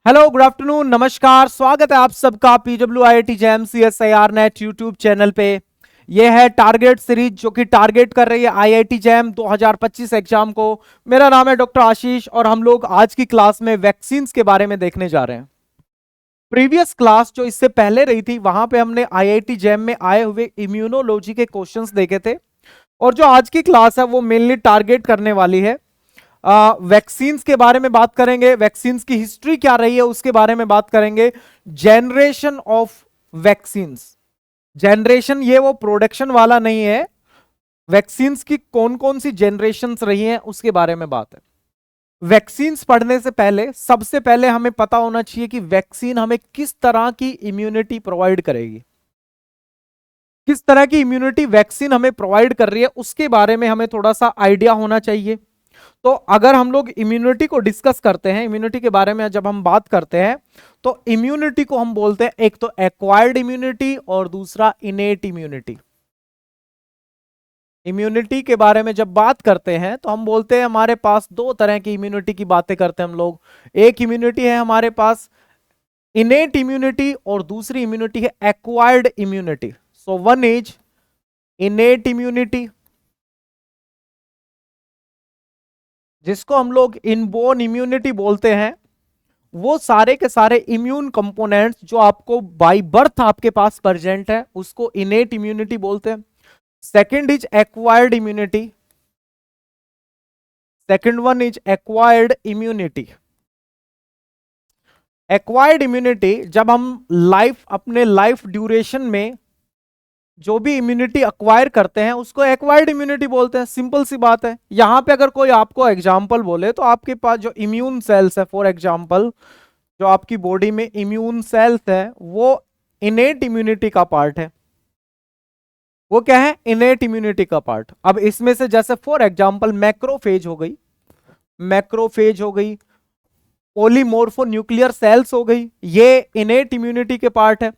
Hello, good afternoon, नमस्कार। स्वागत है आप सबका PWIIT jam CSIR net YouTube channel पे। ये है टारगेट सीरीज जो कि टारगेट कर रही है IIT जैम 2025 एग्जाम को। मेरा नाम है डॉक्टर आशीष और हम लोग आज की क्लास में वैक्सीन्स के बारे में देखने जा रहे हैं। प्रीवियस क्लास जो इससे पहले रही थी वहां पे हमने IIT जैम में आए हुए इम्यूनोलॉजी के क्वेश्चंस देखे थे, और जो आज की क्लास है वो मेनली टारगेट करने वाली है वैक्सीन्स के बारे में बात करेंगे। वैक्सीन्स की हिस्ट्री क्या रही है उसके बारे में बात करेंगे। जनरेशन ऑफ वैक्सीन्स, जनरेशन ये वो प्रोडक्शन वाला नहीं है, वैक्सीन्स की कौन कौन सी जनरेशन्स रही हैं उसके बारे में बात है। वैक्सीन्स पढ़ने से पहले सबसे पहले हमें पता होना चाहिए कि वैक्सीन हमें किस तरह की इम्यूनिटी प्रोवाइड करेगी, किस तरह की इम्यूनिटी वैक्सीन हमें प्रोवाइड कर रही है उसके बारे में हमें थोड़ा सा आइडिया होना चाहिए। तो अगर हम लोग इम्यूनिटी को डिस्कस करते हैं, इम्यूनिटी के बारे में जब हम बात करते हैं तो इम्यूनिटी को हम बोलते हैं एक तो एक्वायर्ड इम्यूनिटी और दूसरा इनेट इम्यूनिटी। इम्यूनिटी के बारे में जब बात करते हैं तो हम बोलते हैं हमारे पास दो तरह की इम्यूनिटी की बातें करते हैं हम लोग। एक इम्यूनिटी है हमारे पास इनेट इम्यूनिटी और दूसरी इम्यूनिटी है acquired immunity. So one is innate immunity, जिसको हम लोग इनबोर्न इम्यूनिटी बोलते हैं। वो सारे के सारे इम्यून कंपोनेंट्स जो आपको बाय बर्थ आपके पास प्रेजेंट है उसको इनेट इम्यूनिटी बोलते हैं। Second is acquired immunity, second one is acquired immunity. Acquired immunity जब हम अपने लाइफ ड्यूरेशन में जो भी इम्यूनिटी अक्वायर करते हैं उसको एक्वायर्ड इम्यूनिटी बोलते हैं। सिंपल सी बात है। यहां पे अगर कोई आपको एग्जांपल बोले तो आपके पास जो इम्यून सेल्स है, फॉर एग्जांपल जो आपकी बॉडी में इम्यून सेल्स है वो इनेट इम्यूनिटी का पार्ट है। वो क्या है? इनेट इम्यूनिटी का पार्ट। अब इसमें से जैसे फॉर एग्जांपल मैक्रोफेज हो गई, मैक्रोफेज हो गई, पॉलीमोर्फो न्यूक्लियर सेल्स हो गई, ये इनेट इम्यूनिटी के पार्ट है।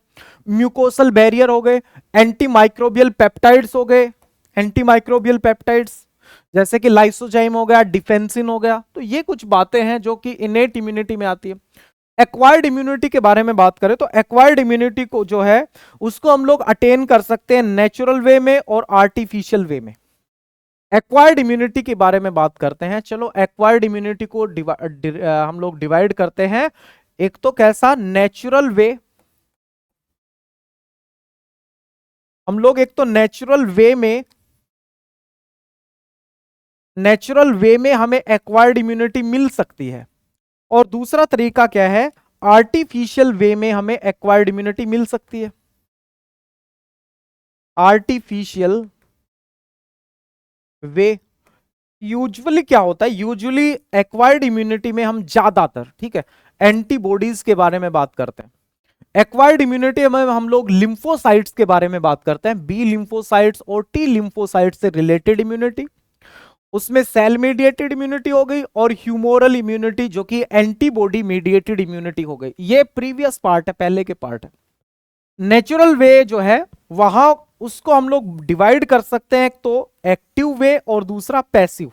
म्यूकोसल बैरियर हो गए, एंटी माइक्रोबियल पेप्टाइड्स हो गए, एंटी माइक्रोबियल पेप्टाइड्स जैसे कि लाइसोजाइम हो गया, डिफेंसिन हो गया। तो ये कुछ बातें हैं जो कि इनेट इम्यूनिटी में आती है। एक्वायर्ड इम्यूनिटी के बारे में बात करें तो एक्वायर्ड इम्यूनिटी को जो है उसको हम लोग अटेन कर सकते हैं नेचुरल वे में और आर्टिफिशियल वे में। एक्वायर्ड इम्यूनिटी के बारे में बात करते हैं। चलो एक्वायर्ड इम्यूनिटी को हम लोग डिवाइड करते हैं। एक तो कैसा? Natural way. हम लोग एक तो नेचुरल वे में हमें एक्वायर्ड इम्यूनिटी मिल सकती है, और दूसरा तरीका क्या है? आर्टिफिशियल वे में हमें एक्वायर्ड इम्यूनिटी मिल सकती है। आर्टिफिशियल वे यूजुअली क्या होता है? यूजुअली एक्वायर्ड इम्यूनिटी में हम ज्यादातर, ठीक है, एंटीबॉडीज के बारे में बात करते हैं। एक्वायर्ड इम्यूनिटी में हम लोग लिम्फोसाइट्स के बारे में बात करते हैं, बी लिम्फोसाइट्स और टी लिम्फोसाइट्स से रिलेटेड इम्यूनिटी। उसमें सेल मीडिएटेड इम्यूनिटी हो गई और ह्यूमोरल इम्यूनिटी जो कि एंटीबॉडी मीडिएटेड इम्यूनिटी हो गई। ये प्रीवियस पार्ट है, पहले के पार्ट है। नेचुरल वे जो है वहां उसको हम लोग डिवाइड कर सकते हैं, एक तो एक्टिव वे और दूसरा पैसिव।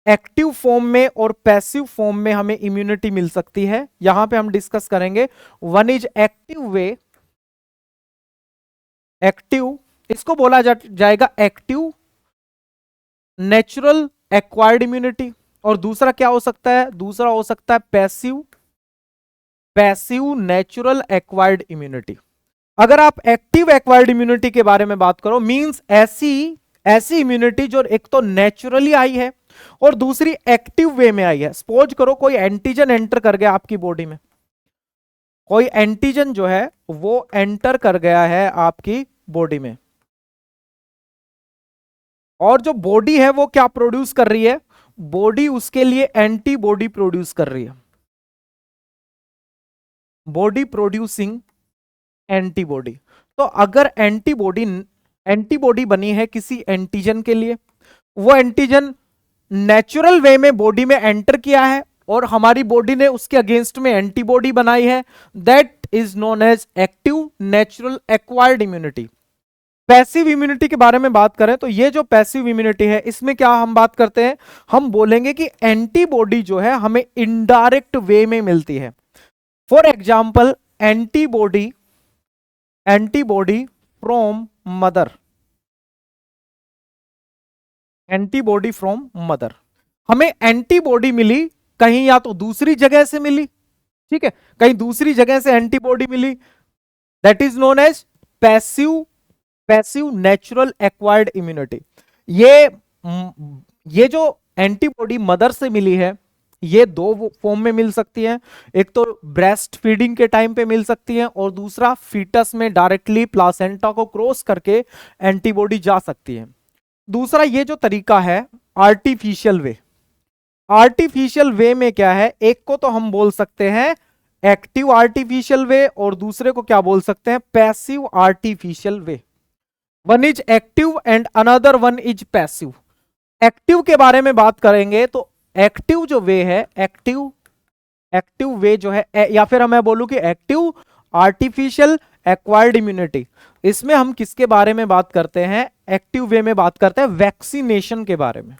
एक्टिव फॉर्म में और पैसिव फॉर्म में हमें इम्यूनिटी मिल सकती है। यहां पे हम डिस्कस करेंगे। One is active way, active इसको बोला जाएगा एक्टिव नेचुरल एक्वायर्ड इम्यूनिटी। और दूसरा क्या हो सकता है? दूसरा हो सकता है passive, passive natural acquired immunity. अगर आप एक्टिव एक्वायर्ड इम्यूनिटी के बारे में बात करो, मींस ऐसी इम्यूनिटी जो एक तो नेचुरली आई है और दूसरी एक्टिव वे में आई है। सपोज करो कोई एंटीजन एंटर कर गया आपकी बॉडी में, कोई एंटीजन जो है वो एंटर कर गया है आपकी बॉडी में, और जो बॉडी है वो क्या प्रोड्यूस कर रही है? बॉडी उसके लिए एंटीबॉडी प्रोड्यूस कर रही है, बॉडी प्रोड्यूसिंग एंटीबॉडी। तो अगर एंटीबॉडी बनी है किसी एंटीजन के लिए, वो एंटीजन नेचुरल वे में बॉडी में एंटर किया है और हमारी बॉडी ने उसके अगेंस्ट में एंटीबॉडी बनाई है, that is known as active natural acquired immunity. Passive immunity के बारे में बात करें तो ये जो पैसिव इम्यूनिटी है इसमें क्या हम बात करते हैं? हम बोलेंगे कि एंटीबॉडी जो है हमें इनडायरेक्ट वे में मिलती है। For example antibody, antibody from mother, antibody from mother. हमें एंटीबॉडी मिली कहीं, या तो दूसरी जगह से मिली, ठीक है, कहीं दूसरी जगह से एंटीबॉडी मिली, that is known as passive, passive natural acquired immunity. ये जो एंटीबॉडी मदर से मिली है, ये दो फॉर्म में मिल सकती है। एक तो ब्रेस्ट फीडिंग के टाइम पे मिल सकती है, और दूसरा फीटस में डायरेक्टली प्लासेंटा को क्रॉस करके एंटीबॉडी जा सकती है। दूसरा ये जो तरीका है आर्टिफिशियल वे, आर्टिफिशियल वे में क्या है, एक को तो हम बोल सकते हैं एक्टिव आर्टिफिशियल वे, और दूसरे को क्या बोल सकते हैं, passive artificial way. One is active and another one is passive. Active के बारे में बात करेंगे तो एक्टिव जो वे है, एक्टिव, एक्टिव वे जो है, या फिर मैं बोलूं कि एक्टिव आर्टिफिशियल एक्वायर्ड इम्यूनिटी, इसमें हम किसके बारे में बात करते हैं, एक्टिव वे में बात करते हैं वैक्सीनेशन के बारे में।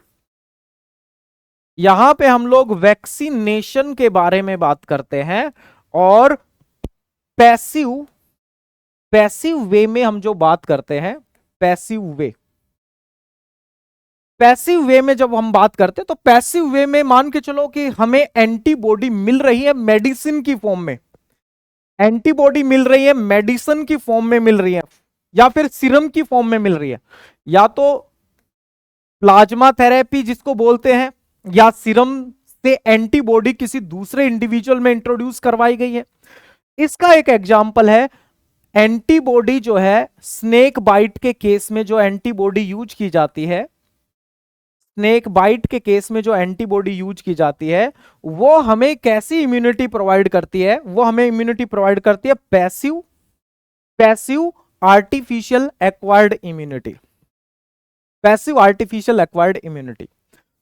यहां पे हम लोग वैक्सीनेशन के बारे में बात करते हैं। और पैसिव, पैसिव वे में हम जो बात करते हैं, पैसिव वे, पैसिव वे में जब हम बात करते हैं तो पैसिव वे में मान के चलो कि हमें एंटीबॉडी मिल रही है मेडिसिन की फॉर्म में, एंटीबॉडी मिल रही है मेडिसिन की फॉर्म में मिल रही है, या फिर सीरम की फॉर्म में मिल रही है, या तो प्लाज्मा थेरेपी जिसको बोलते हैं, या सीरम से एंटीबॉडी किसी दूसरे इंडिविजुअल में इंट्रोड्यूस करवाई गई है। इसका एक एग्जांपल है एंटीबॉडी जो है स्नेक बाइट के केस में, जो एंटीबॉडी यूज की जाती है, स्नेक बाइट के केस में जो एंटीबॉडी यूज की जाती है, वो हमें कैसी इम्यूनिटी प्रोवाइड करती है, वो हमें इम्यूनिटी प्रोवाइड करती है passive, passive artificial acquired immunity, passive artificial acquired immunity.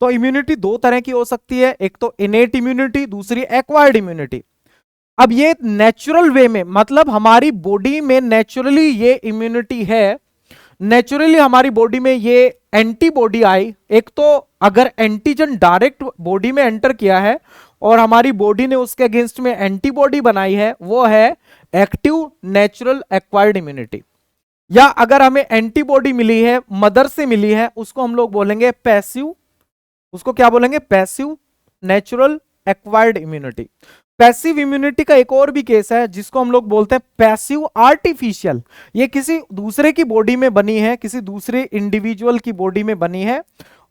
तो इम्यूनिटी दो तरह की हो सकती है, एक तो इनेट इम्यूनिटी, दूसरी एक्वायर्ड इम्यूनिटी। अब ये नेचुरल वे में, मतलब हमारी बॉडी में नेचुरली ये इम्यूनिटी है, नेचुरली हमारी बॉडी में ये एंटीबॉडी आई। एक तो अगर एंटीजन डायरेक्ट बॉडी में एंटर किया है और हमारी बॉडी ने उसके अगेंस्ट में एंटीबॉडी बनाई है, वो है एक्टिव नेचुरल एक्वायर्ड इम्यूनिटी। या अगर हमें एंटीबॉडी मिली है, मदर से मिली है, उसको हम लोग बोलेंगे पैसिव, उसको क्या बोलेंगे, passive natural acquired immunity. Passive immunity का एक और भी केस है जिसको हम लोग बोलते हैं पैसिव आर्टिफिशियल। ये किसी दूसरे की बॉडी में बनी है, किसी दूसरे इंडिविजुअल की बॉडी में बनी है,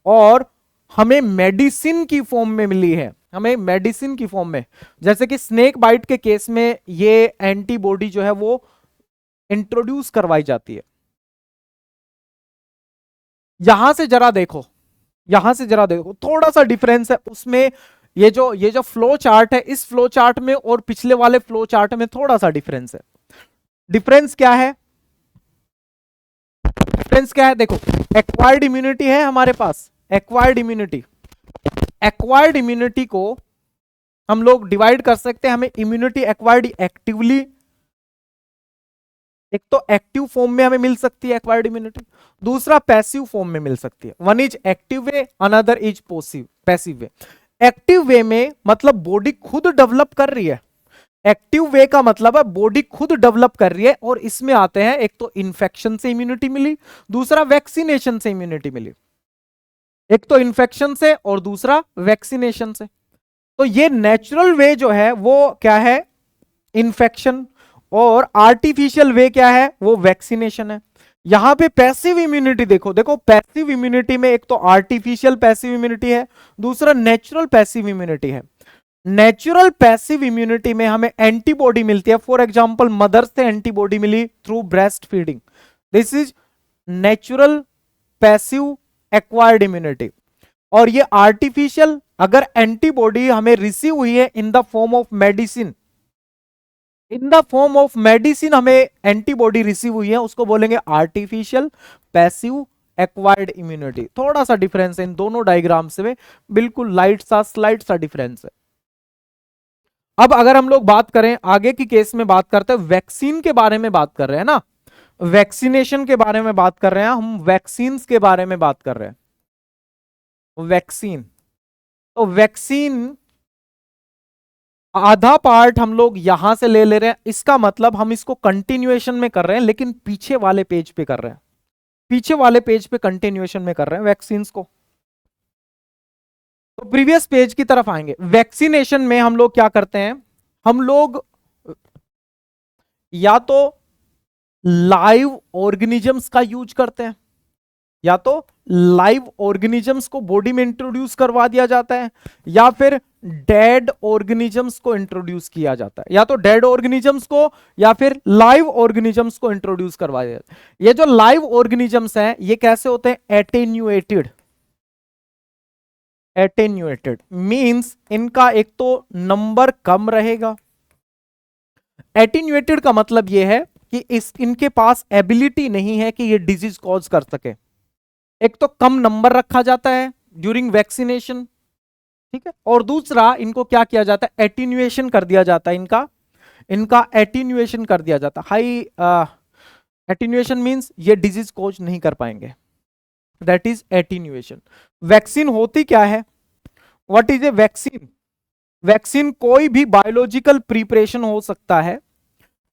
और हमें मेडिसिन की फॉर्म में मिली है, हमें मेडिसिन की फॉर्म में। जैसे कि स्नेक बाइट के केस में ये एंटीबॉडी जो है वो इंट्रोड्यूस करवाई जाती है। यहां से जरा देखो, यहां से जरा देखो, थोड़ा सा डिफरेंस है उसमें। ये जो फ्लो चार्ट है, इस फ्लो चार्ट में और पिछले वाले फ्लो चार्ट में थोड़ा सा डिफरेंस है। डिफरेंस क्या है, डिफरेंस क्या है, देखो एक्वायर्ड इम्यूनिटी है हमारे पास, एक्वायर्ड इम्यूनिटी। एक्वायर्ड इम्यूनिटी को हम लोग डिवाइड कर सकते हैं, हमें इम्यूनिटी एक्वायर्ड एक्टिवली, एक तो एक्टिव फॉर्म में हमें मिल सकती है एक्वायर्ड इम्यूनिटी, दूसरा पैसिव फॉर्म में मिल सकती है। One is active way, another is passive way. Active way में मतलब बॉडी खुद डेवलप कर रही है, एक्टिव वे का मतलब है बॉडी खुद डेवलप कर रही है, और इसमें आते हैं एक तो इन्फेक्शन से इम्यूनिटी मिली, दूसरा वैक्सीनेशन से इम्यूनिटी मिली। एक तो इन्फेक्शन से और दूसरा वैक्सीनेशन से। तो ये नेचुरल वे जो है वो क्या है, इन्फेक्शन, और आर्टिफिशियल वे क्या है, वो वैक्सीनेशन है। यहां पे पैसिव इम्यूनिटी देखो, देखो पैसिव इम्यूनिटी में एक तो आर्टिफिशियल पैसिव इम्यूनिटी है, दूसरा नेचुरल पैसिव इम्यूनिटी है। नेचुरल पैसिव इम्यूनिटी में हमें एंटीबॉडी मिलती है, फॉर एग्जांपल मदर से एंटीबॉडी मिली through breast feeding, this is natural passive acquired immunity. और ये आर्टिफिशियल, अगर एंटीबॉडी हमें रिसीव हुई है in the form of medicine, in the form of medicine हमें एंटीबॉडी रिसीव हुई है, उसको बोलेंगे आर्टिफिशियल पैसिव एक्वायर्ड इम्यूनिटी। थोड़ा सा डिफरेंस है इन दोनों डायग्राम्स में, बिल्कुल लाइट सा स्लाइट सा डिफरेंस है। अब अगर हम लोग बात करें आगे की केस में, बात करते हैं वैक्सीन के बारे में, बात कर रहे हैं ना, वैक्सीनेशन के बारे में बात कर रहे हैं हम, वैक्सीन के बारे में बात कर रहे हैं, वैक्सीन। तो वैक्सीन आधा पार्ट हम लोग यहां से ले रहे हैं, इसका मतलब हम इसको कंटिन्यूएशन में कर रहे हैं, लेकिन पीछे वाले पेज पे कर रहे हैं, पीछे वाले पेज पे कंटिन्यूएशन में कर रहे हैं वैक्सीन को। तो प्रीवियस पेज की तरफ आएंगे। वैक्सीनेशन में हम लोग क्या करते हैं, हम लोग या तो लाइव ऑर्गेनिजम्स का यूज करते हैं, या तो लाइव ऑर्गेनिजम्स को बॉडी में इंट्रोड्यूस करवा दिया जाता है, या फिर डेड ऑर्गेनिजम्स को इंट्रोड्यूस किया जाता है, या तो डेड ऑर्गेनिजम्स को या फिर लाइव ऑर्गेनिजम्स को इंट्रोड्यूस करवाया जाता है। ये जो लाइव ऑर्गेनिजम्स हैं ये कैसे होते हैं, एटेन्यूएटेड। एटेन्यूएटेड मींस इनका एक तो नंबर कम रहेगा। एटेन्यूएटेड का मतलब यह है कि इनके पास एबिलिटी नहीं है कि ये डिजीज कॉज कर सके। एक तो कम नंबर रखा जाता है ड्यूरिंग वैक्सीनेशन, ठीक है, और दूसरा इनको क्या किया जाता है, एटीन्यूएशन कर दिया जाता है, इनका एटीन्यूएशन कर दिया जाता है। हाई एटीन्यूएशन मींस ये डिजीज कॉज नहीं कर पाएंगे, दैट इज एटीन्यूएशन। वैक्सीन होती क्या है, what is a vaccine? Vaccine कोई भी बायोलॉजिकल प्रिपरेशन हो सकता है।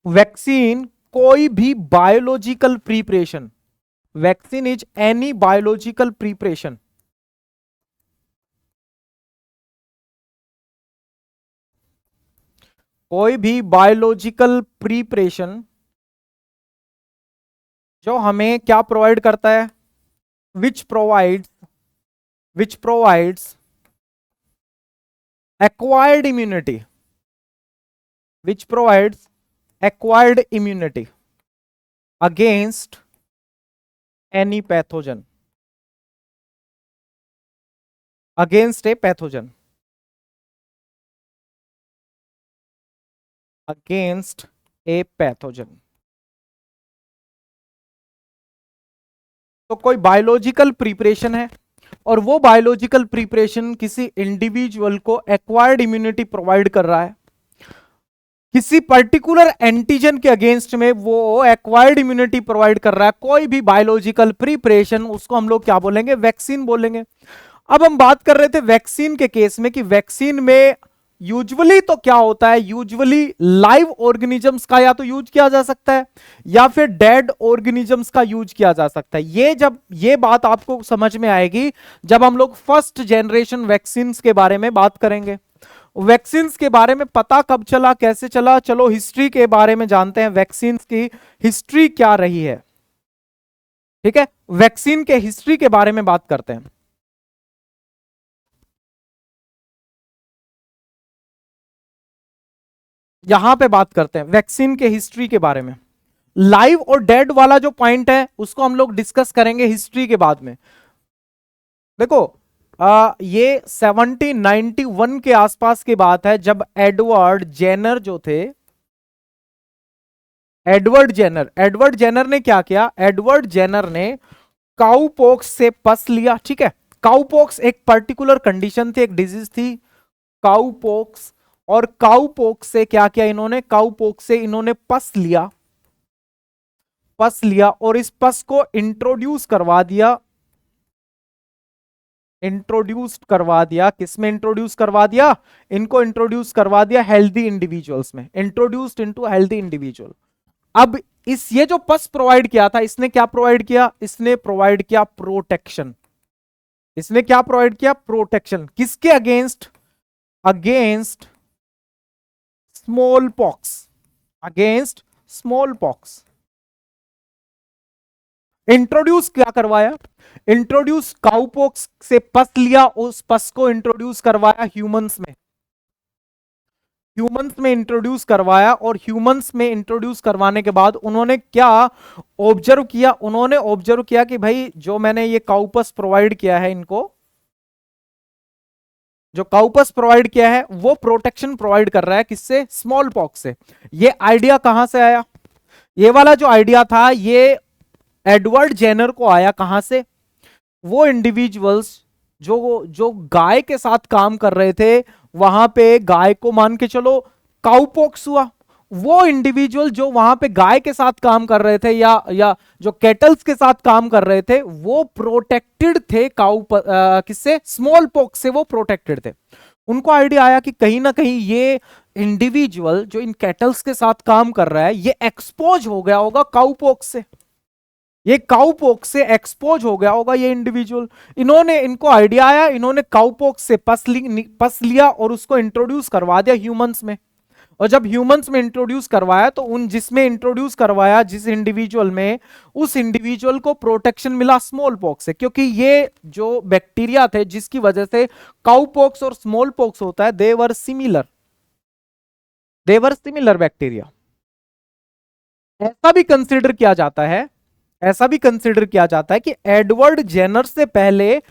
वैक्सीन कोई भी biological preparation, vaccine is any biological preparation. कोई भी बायोलॉजिकल प्रिपरेशन जो हमें क्या प्रोवाइड करता है, which provides acquired immunity, which provides acquired immunity against any pathogen, against a pathogen, against a pathogen। तो कोई बायोलॉजिकल प्रिपरेशन है और वो बायोलॉजिकल प्रिपरेशन किसी इंडिविजुअल को एक्वायर्ड इम्यूनिटी प्रोवाइड कर रहा है, किसी पर्टिकुलर एंटीजन के अगेंस्ट में वो एक्वायर्ड इम्यूनिटी प्रोवाइड कर रहा है, कोई भी बायोलॉजिकल प्रिपरेशन, उसको हम लोग क्या बोलेंगे, वैक्सीन बोलेंगे। अब हम बात कर रहे थे वैक्सीन के केस में कि वैक्सीन में यूजुअली तो क्या होता है, यूजुअली लाइव ऑर्गेनिजम्स का या तो यूज किया जा सकता है या फिर डेड ऑर्गेनिजम्स का यूज किया जा सकता है। ये बात आपको समझ में आएगी जब हम लोग फर्स्ट जनरेशन वैक्सीन के बारे में बात करेंगे। वैक्सीन के बारे में पता कब चला, कैसे चला, चलो हिस्ट्री के बारे में जानते हैं, वैक्सीन की हिस्ट्री क्या रही है। ठीक है, वैक्सीन के हिस्ट्री के बारे में बात करते हैं। यहां पे बात करते हैं वैक्सीन के हिस्ट्री के बारे में। लाइव और डेड वाला जो पॉइंट है उसको हम लोग डिस्कस करेंगे हिस्ट्री के बाद में। देखो ये 1791 के आसपास की बात है जब एडवर्ड जेनर जो थे, एडवर्ड जेनर ने क्या किया, एडवर्ड जेनर ने काउपॉक्स से पस लिया। ठीक है, काउपॉक्स एक पर्टिकुलर कंडीशन थी, एक डिजीज थी काउपॉक्स, और काउपॉक्स से क्या किया इन्होंने, काउपॉक्स से इन्होंने पस लिया और इस पस को इंट्रोड्यूस करवा दिया, किसमें इंट्रोड्यूस करवा दिया, इनको इंट्रोड्यूस करवा दिया हेल्दी इंडिविजुअल्स में, इंट्रोड्यूस्ड इनटू हेल्दी इंडिविजुअल। अब ये जो पस प्रोवाइड किया था, इसने क्या प्रोवाइड किया, इसने प्रोवाइड किया प्रोटेक्शन। इसने क्या प्रोवाइड किया, प्रोटेक्शन। किसके against, against small pox, against small pox. Introduce क्या करवाया, इंट्रोड्यूस काउपॉक्स से पस लिया, उस पस को इंट्रोड्यूस करवाया ह्यूमंस में, इंट्रोड्यूस करवाया, और ह्यूमंस में इंट्रोड्यूस करवाने के बाद उन्होंने क्या ऑब्जर्व किया, उन्होंने ऑब्जर्व किया कि भाई जो मैंने ये काउपस प्रोवाइड किया है, इनको जो काउपस प्रोवाइड किया है वो प्रोटेक्शन प्रोवाइड कर रहा है, किससे, स्मॉल पॉक्स से। ये आइडिया कहां से आया, ये वाला जो आइडिया था ये एडवर्ड जेनर को आया, कहां से, वो इंडिविजुअल्स जो गाय के साथ काम कर रहे थे, वहां पे गाय को मान के चलो काउपॉक्स हुआ, वो इंडिविजुअल जो वहां पे गाय के साथ काम कर रहे थे या जो कैटल्स के साथ काम कर रहे थे, वो प्रोटेक्टेड थे किससे, स्मॉल पॉक्स से वो प्रोटेक्टेड थे। उनको आइडिया आया कि कहीं ना कहीं ये इंडिविजुअल जो इन कैटल्स के साथ काम कर रहा है ये एक्सपोज हो गया होगा काउपॉक्स से, ये काउपॉक्स से एक्सपोज हो गया होगा ये इंडिविजुअल। इनको आइडिया आया, इन्होंने काउपॉक्स से पस लिया और उसको इंट्रोड्यूस करवा दिया ह्यूमंस में। और जब ह्यूमंस में इंट्रोड्यूस करवाया तो उन जिसमें इंट्रोड्यूस करवाया जिस इंडिविजुअल में, उस इंडिविजुअल को प्रोटेक्शन मिला स्मॉल पॉक्स से, क्योंकि ये जो बैक्टीरिया थे जिसकी वजह से काउपॉक्स और स्मॉल पॉक्स होता है, देवर सिमिलर बैक्टीरिया। ऐसा भी कंसिडर किया जाता है, ऐसा भी कंसिडर किया जाता है कि एडवर्ड जेनर से पहले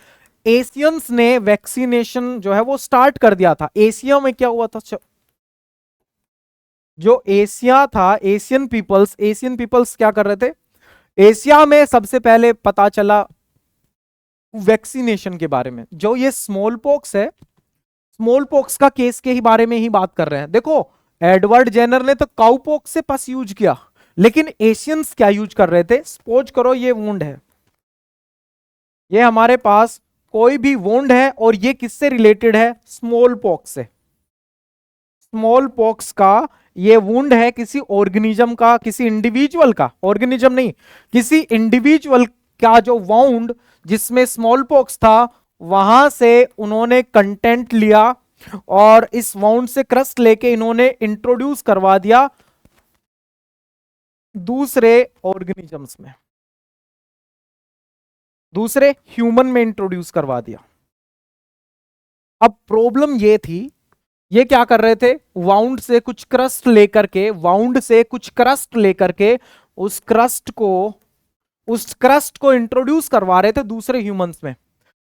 एशियंस ने वैक्सीनेशन जो है वो स्टार्ट कर दिया था। एशिया में क्या हुआ था, जो एशिया था, एशियन पीपल्स क्या कर रहे थे, एशिया में सबसे पहले पता चला वैक्सीनेशन के बारे में। जो ये स्मॉल पॉक्स है, स्मॉल पॉक्स का केस के ही बारे में ही बात कर रहे हैं। देखो एडवर्ड जेनर ने तो काउ पॉक्स से पस यूज किया, लेकिन एशियंस क्या यूज कर रहे थे। सपोज करो ये वुंड है, ये हमारे पास कोई भी वुंड है और ये किससे रिलेटेड है, स्मॉल पॉक्स से। स्मॉल पॉक्स का ये वुंड है किसी ऑर्गेनिज्म का, किसी इंडिविजुअल का, ऑर्गेनिज्म नहीं, किसी इंडिविजुअल का जो वाउंड जिसमें स्मॉल पॉक्स था, वहां से उन्होंने कंटेंट लिया और इस वाउंड से क्रस्ट लेके इन्होंने इंट्रोड्यूस करवा दिया दूसरे ऑर्गेनिजम्स में, दूसरे ह्यूमन में इंट्रोड्यूस करवा दिया। अब प्रॉब्लम ये थी, ये क्या कर रहे थे, वाउंड से कुछ क्रस्ट लेकर के, वाउंड से कुछ क्रस्ट लेकर के उस क्रस्ट को इंट्रोड्यूस करवा रहे थे दूसरे ह्यूमंस में।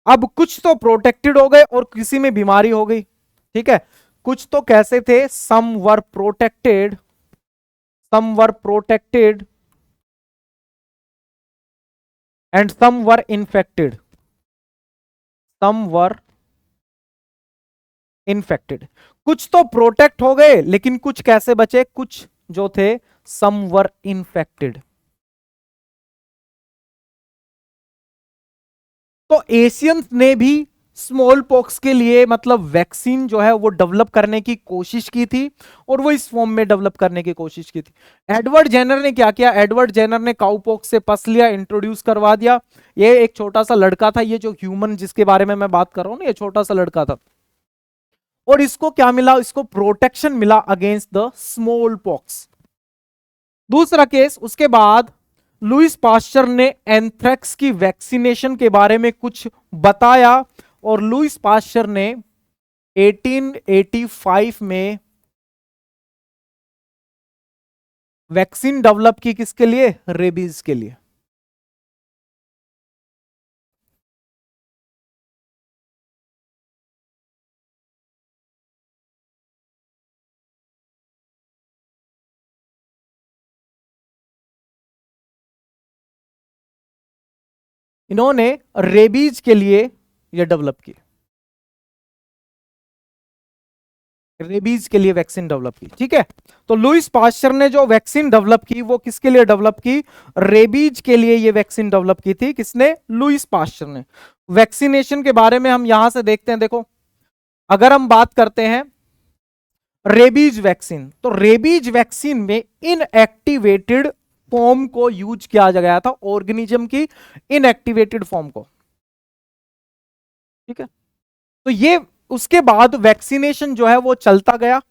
अब कुछ तो प्रोटेक्टेड हो गए और किसी में बीमारी हो गई, ठीक है। कुछ तो कैसे थे, some were protected and some were infected, कुछ तो प्रोटेक्ट हो गए लेकिन कुछ कैसे बचे, कुछ जो थे सम वर इन्फेक्टेड। तो एशियंस ने भी स्मॉल पॉक्स के लिए मतलब वैक्सीन जो है वो डेवलप करने की कोशिश की थी और वो इस फॉर्म में डेवलप करने की कोशिश की थी। एडवर्ड जेनर ने क्या किया, एडवर्ड जेनर ने काउ पॉक्स से पस लिया, इंट्रोड्यूस करवा दिया। ये एक छोटा सा लड़का था, ये जो ह्यूमन जिसके बारे में मैं बात कर रहा हूं ना, ये छोटा सा लड़का था। और इसको क्या मिला, इसको प्रोटेक्शन मिला अगेंस्ट द स्मॉल पॉक्स। दूसरा केस, उसके बाद लुइस पास्चर ने एंथ्रेक्स की वैक्सीनेशन के बारे में कुछ बताया और लुइस पास्चर ने 1885 में वैक्सीन डेवलप की, किसके लिए, रेबीज के लिए। इन्होंने रेबीज के लिए यह डेवलप की, रेबीज के लिए वैक्सीन डेवलप की, ठीक है। तो लुइस पास्चर ने जो वैक्सीन डेवलप की वो किसके लिए डेवलप की, रेबीज के लिए ये वैक्सीन डेवलप की थी, किसने, लुइस पास्चर ने। वैक्सीनेशन के बारे में हम यहां से देखते हैं, देखो अगर हम बात करते हैं रेबीज वैक्सीन, तो रेबीज वैक्सीन में इनएक्टिवेटेड फॉर्म को यूज किया गया था, ऑर्गेनिज्म की इनएक्टिवेटेड फॉर्म को, ठीक है। तो ये उसके बाद वैक्सीनेशन जो है वो चलता गया।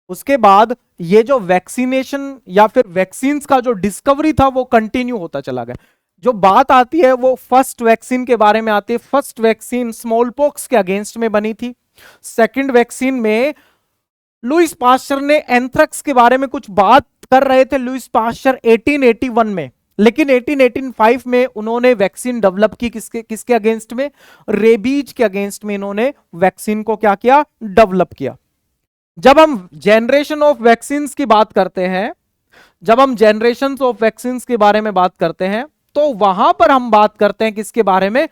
उसके बाद ये जो वैक्सीनेशन या फिर वैक्सीन का जो डिस्कवरी था वो कंटिन्यू होता चला गया। जो बात आती है वो फर्स्ट वैक्सीन के बारे में आती है। फर्स्ट वैक्सीन स्मॉल पॉक्स के अगेंस्ट में बनी थी। सेकंड वैक्सीन में लुइस पास्चर ने एंथ्रेक्स के बारे में कुछ बात कर रहे थे लुइस पास्चर 1881 में, लेकिन 1885 में उन्होंने वैक्सीन डेवलप की, किसके अगेंस्ट में, रेबीज के अगेंस्ट में इन्होंने वैक्सीन को क्या किया, डेवलप किया। जब हम जनरेशन ऑफ वैक्सीन की बात करते हैं, जब हम जनरेशन ऑफ वैक्सीन के बारे में बात करते हैं तो वहां पर हम बात करते हैं किसके बारे में,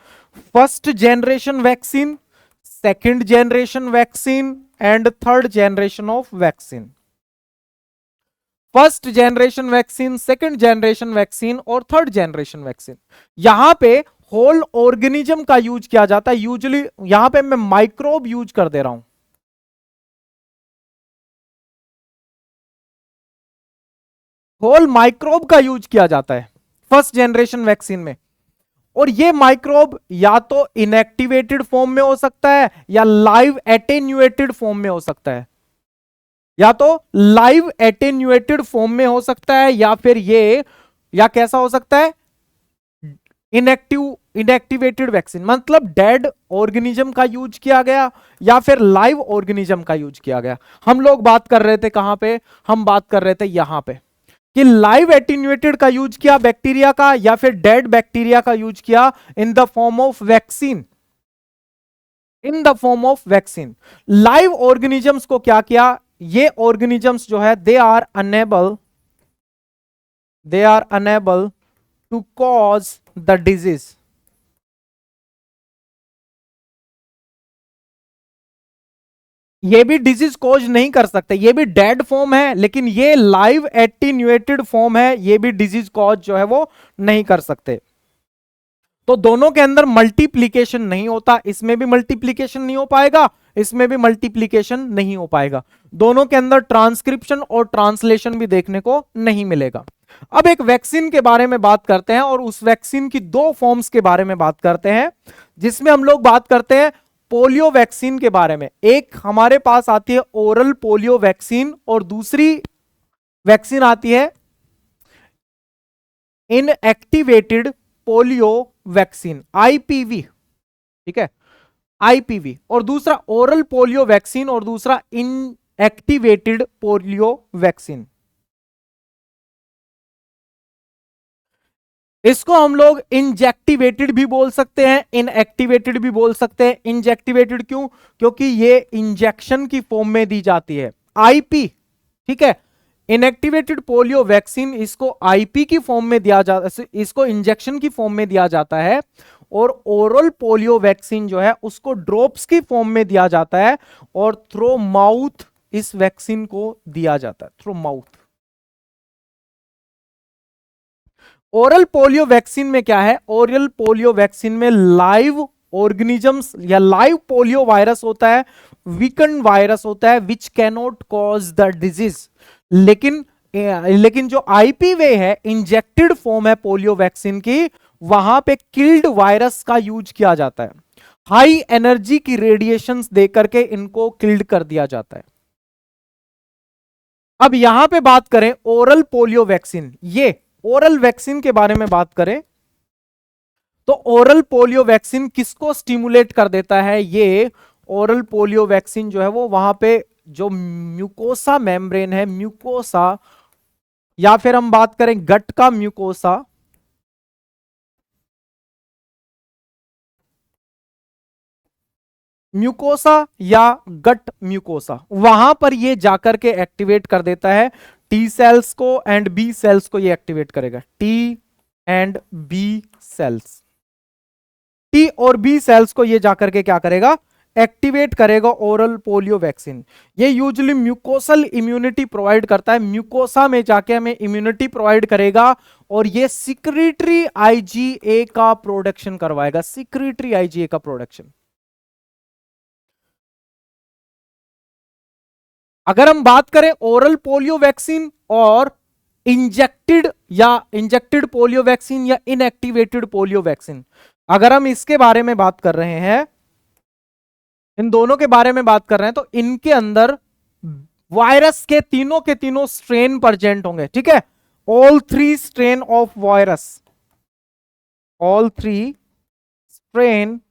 first generation vaccine, second generation vaccine and third generation of vaccine. First generation vaccine, second generation vaccine और थर्ड जनरेशन वैक्सीन। यहां पे होल ऑर्गेनिज्म का यूज किया जाता है। यूजुअली यहां पे मैं माइक्रोब यूज कर दे रहा हूं, होल माइक्रोब का यूज किया जाता है फर्स्ट जनरेशन वैक्सीन में। और ये माइक्रोब या तो इनएक्टिवेटेड फॉर्म में हो सकता है या लाइव एटेन्यूएटेड फॉर्म में हो सकता है, या तो लाइव एटेन्यूएटेड फॉर्म में हो सकता है या फिर ये, या कैसा हो सकता है, इनएक्टिवेटेड वैक्सीन, मतलब डेड ऑर्गेनिज्म का यूज किया गया या फिर लाइव ऑर्गेनिज्म का यूज किया गया। हम लोग बात कर रहे थे कहां पे, हम बात कर रहे थे यहां पे कि लाइव एटीन्यूएटेड का यूज किया बैक्टीरिया का या फिर डेड बैक्टीरिया का यूज किया in the form of vaccine, in the form of vaccine. Live organisms को क्या किया, ये ऑर्गेनिजम्स जो है they are unable to cause the disease. ये भी डिजीज कॉज नहीं कर सकते, ये भी डेड फॉर्म है, लेकिन ये लाइव एटीन्यूएटेड फॉर्म है, ये भी डिजीज कॉज जो है वो नहीं कर सकते। तो दोनों के अंदर मल्टीप्लीकेशन नहीं होता, इसमें भी मल्टीप्लीकेशन नहीं हो पाएगा, इसमें भी मल्टीप्लीकेशन नहीं हो पाएगा। दोनों के अंदर ट्रांसक्रिप्शन और ट्रांसलेशन भी देखने को नहीं मिलेगा। अब एक वैक्सीन के बारे में बात करते हैं और उस वैक्सीन की दो फॉर्म्स के बारे में बात करते हैं, जिसमें हम लोग बात करते हैं पोलियो वैक्सीन के बारे में। एक हमारे पास आती है ओरल पोलियो वैक्सीन और दूसरी वैक्सीन आती है इनएक्टिवेटेड पोलियो वैक्सीन, आईपीवी, ठीक है, आईपीवी। और दूसरा ओरल पोलियो वैक्सीन और दूसरा इनएक्टिवेटेड पोलियो वैक्सीन। इसको हम लोग इंजेक्टिवेटेड भी बोल सकते हैं, इनएक्टिवेटेड भी बोल सकते हैं। इंजेक्टिवेटेड क्यों, क्योंकि ये इंजेक्शन की फॉर्म में दी जाती है, आईपी, ठीक है। इनएक्टिवेटेड पोलियो वैक्सीन इसको आईपी की फॉर्म में दिया जाता, इसको इंजेक्शन की फॉर्म में दिया जाता है, और ओरल पोलियो वैक्सीन जो है उसको ड्रॉप्स की फॉर्म में दिया जाता है, और थ्रू माउथ इस वैक्सीन को दिया जाता है, through mouth. Oral polio vaccine में क्या है, ओरल पोलियो वैक्सीन में लाइव ऑर्गेनिजम्स या लाइव पोलियो वायरस होता है, वीकन वायरस होता है, which cannot cause the disease. लेकिन जो आईपीवी है, इंजेक्टेड फॉर्म है पोलियो वैक्सीन की, वहां पे किल्ड वायरस का यूज किया जाता है, हाई एनर्जी की रेडिएशंस देकर के इनको किल्ड कर दिया जाता है। अब यहां पे बात करें ओरल पोलियो वैक्सीन, ये ओरल वैक्सीन के बारे में बात करें तो ओरल पोलियो वैक्सीन किसको स्टिमुलेट कर देता है, ये ओरल पोलियो वैक्सीन जो है वो वहां पे जो म्यूकोसा मेम्ब्रेन है, म्यूकोसा, या फिर हम बात करें गट का म्यूकोसा, म्यूकोसा या गट म्यूकोसा, वहां पर ये जाकर के एक्टिवेट कर देता है टी सेल्स को एंड बी सेल्स को, ये एक्टिवेट करेगा T and B cells, T और बी सेल्स को ये जाकर के क्या करेगा, एक्टिवेट करेगा ओरल पोलियो वैक्सीन। ये यूजुअली म्यूकोसल इम्यूनिटी प्रोवाइड करता है, म्यूकोसा में जाके हमें इम्यूनिटी प्रोवाइड करेगा, और ये सिक्रीटरी आईजीए का प्रोडक्शन करवाएगा, सिक्रीटरी आईजीए का प्रोडक्शन। अगर हम बात करें ओरल पोलियो वैक्सीन और इंजेक्टेड पोलियो वैक्सीन या इनएक्टिवेटेड पोलियो वैक्सीन, अगर हम इसके बारे में बात कर रहे हैं, इन दोनों के बारे में बात कर रहे हैं, तो इनके अंदर वायरस के तीनों स्ट्रेन प्रेजेंट होंगे, ठीक है, all three strain of virus, all three strain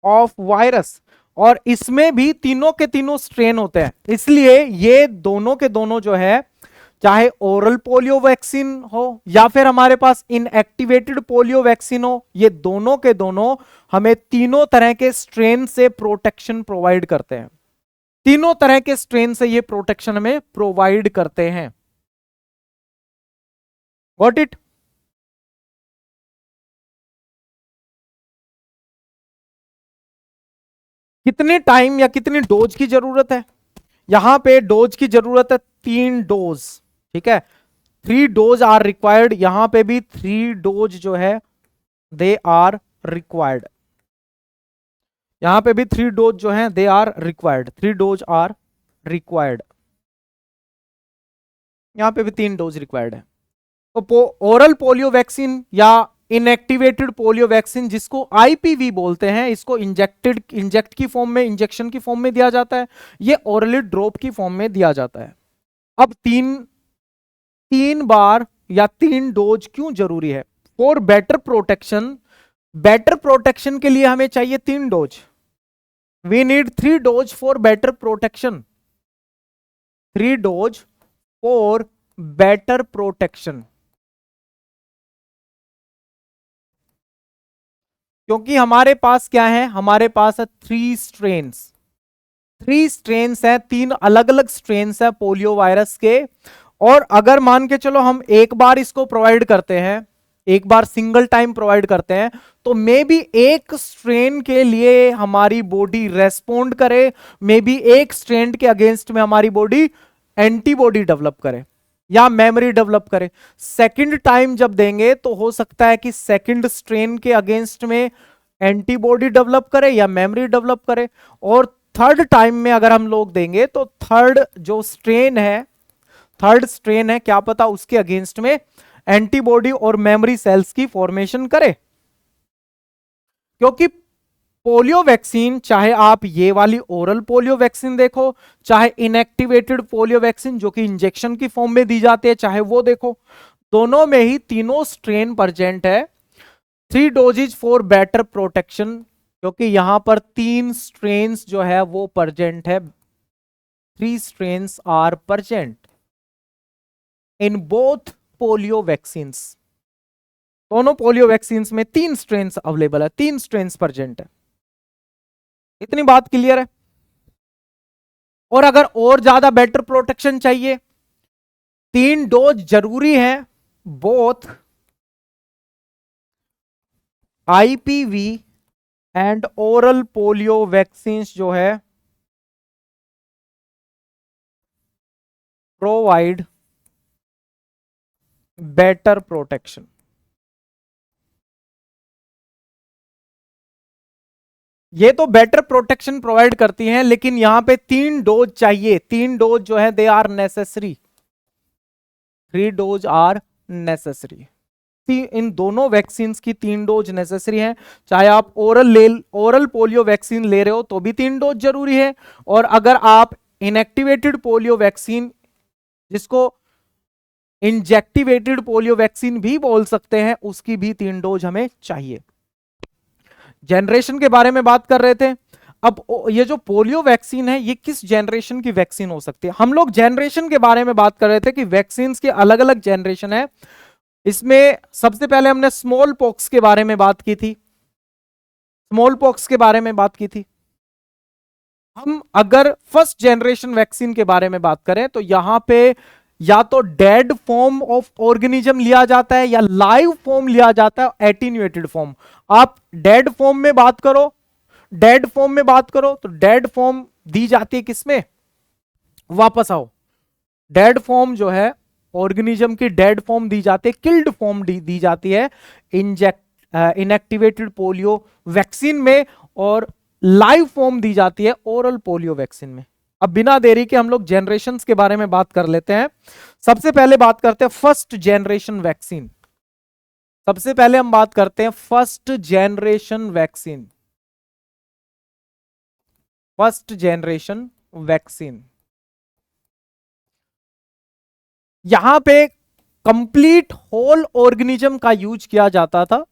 of virus, और इसमें भी तीनों के तीनों स्ट्रेन होते हैं। इसलिए ये दोनों के दोनों जो है, चाहे ओरल पोलियो वैक्सीन हो या फिर हमारे पास इनएक्टिवेटेड पोलियो वैक्सीन हो, ये दोनों के दोनों हमें तीनों तरह के स्ट्रेन से प्रोटेक्शन प्रोवाइड करते हैं, तीनों तरह के स्ट्रेन से ये प्रोटेक्शन हमें प्रोवाइड करते हैं। Got it? कितने टाइम या कितनी डोज की जरूरत है, यहां पे डोज की जरूरत है 3 डोज, ठीक है, 3 डोज आर रिक्वायर्ड। यहां पे भी 3 डोज जो है दे आर रिक्वायर्ड। यहां पे भी 3 डोज जो हैं they are required, 3 dose are required. यहां पे भी 3 डोज रिक्वायर्ड है। तो ओरल पोलियो वैक्सीन या इनएक्टिवेटेड पोलियो वैक्सीन, जिसको आईपीवी बोलते हैं, इसको इंजेक्ट की फॉर्म में, इंजेक्शन की फॉर्म में दिया जाता है, ये ओरली ड्रॉप की फॉर्म में दिया जाता है। अब तीन तीन बार या 3 डोज क्यों जरूरी है? For better protection, better protection के लिए हमें चाहिए 3 dose. We need 3 dose for better protection, 3 dose for better protection. क्योंकि हमारे पास क्या है, हमारे पास है 3 स्ट्रेन्स, 3 स्ट्रेन्स है, 3 अलग अलग स्ट्रेन्स है पोलियो वायरस के। और अगर मान के चलो हम एक बार इसको प्रोवाइड करते हैं, एक बार सिंगल टाइम प्रोवाइड करते हैं, तो मे बी एक स्ट्रेन के लिए हमारी बॉडी रेस्पोंड करे, मे बी एक स्ट्रेन के अगेंस्ट में हमारी बॉडी एंटीबॉडी डेवलप करे या मेमोरी डेवलप करे। सेकंड टाइम जब देंगे तो हो सकता है कि सेकंड स्ट्रेन के अगेंस्ट में एंटीबॉडी डेवलप करे या मेमोरी डेवलप करे। और थर्ड टाइम में अगर हम लोग देंगे तो थर्ड जो स्ट्रेन है, थर्ड स्ट्रेन है, क्या पता उसके अगेंस्ट में एंटीबॉडी और मेमोरी सेल्स की फॉर्मेशन करे। क्योंकि पोलियो वैक्सीन, चाहे आप ये वाली ओरल पोलियो वैक्सीन देखो, चाहे इनएक्टिवेटेड पोलियो वैक्सीन जो कि इंजेक्शन की फॉर्म में दी जाती है, चाहे वो देखो, दोनों में ही तीनों स्ट्रेन प्रेजेंट है। 3 डोजेज फॉर बेटर प्रोटेक्शन, क्योंकि यहां पर 3 स्ट्रेन्स जो है वो प्रेजेंट है, 3 strains are present in both polio vaccines. दोनों पोलियो वैक्सीन्स में 3 स्ट्रेन्स अवेलेबल है, 3 स्ट्रेन्स प्रेजेंट है। इतनी बात क्लियर है? और अगर और ज्यादा बेटर प्रोटेक्शन चाहिए, 3 डोज जरूरी है, both IPv and oral polio vaccine जो है प्रोवाइड बेटर प्रोटेक्शन। ये तो बेटर प्रोटेक्शन प्रोवाइड करती हैं, लेकिन यहां पे 3 डोज चाहिए, 3 डोज जो है they are necessary, 3 dose are necessary. इन दोनों वैक्सीन की 3 डोज नेसेसरी है। चाहे आप ओरल पोलियो वैक्सीन ले रहे हो तो भी 3 डोज जरूरी है, और अगर आप इनएक्टिवेटेड पोलियो वैक्सीन, जिसको इंजेक्टिवेटेड पोलियो वैक्सीन भी बोल सकते हैं, उसकी भी 3 डोज हमें चाहिए। जनरेशन के बारे में बात कर रहे थे। अब ये जो पोलियो वैक्सीन है, ये किस जनरेशन की वैक्सीन हो सकती है? हम लोग जनरेशन के बारे में बात कर रहे थे कि वैक्सीन के अलग अलग जनरेशन है। इसमें सबसे पहले हमने स्मॉल पॉक्स के बारे में बात की थी, स्मॉल पॉक्स के बारे में बात की थी। हम अगर फर्स्ट जनरेशन वैक्सीन के बारे में बात करें तो यहां पे या तो डेड फॉर्म ऑफ ऑर्गेनिज्म लिया जाता है या लाइव फॉर्म लिया जाता है, एटीन्यूएटेड फॉर्म। आप डेड फॉर्म में बात करो, डेड फॉर्म में बात करो तो डेड फॉर्म दी जाती है किसमें? वापस आओ। डेड फॉर्म जो है ऑर्गेनिज्म की डेड फॉर्म दी जाती है, किल्ड फॉर्म दी जाती है इनएक्टिवेटेड पोलियो वैक्सीन में, और लाइव फॉर्म दी जाती है ओरल पोलियो वैक्सीन में। अब बिना देरी के हम लोग जनरेशंस के बारे में बात कर लेते हैं। सबसे पहले बात करते हैं फर्स्ट जनरेशन वैक्सीन। सबसे पहले हम बात करते हैं first generation vaccine, first generation vaccine. यहां पे कंप्लीट होल ऑर्गेनिज्म का यूज किया जाता था,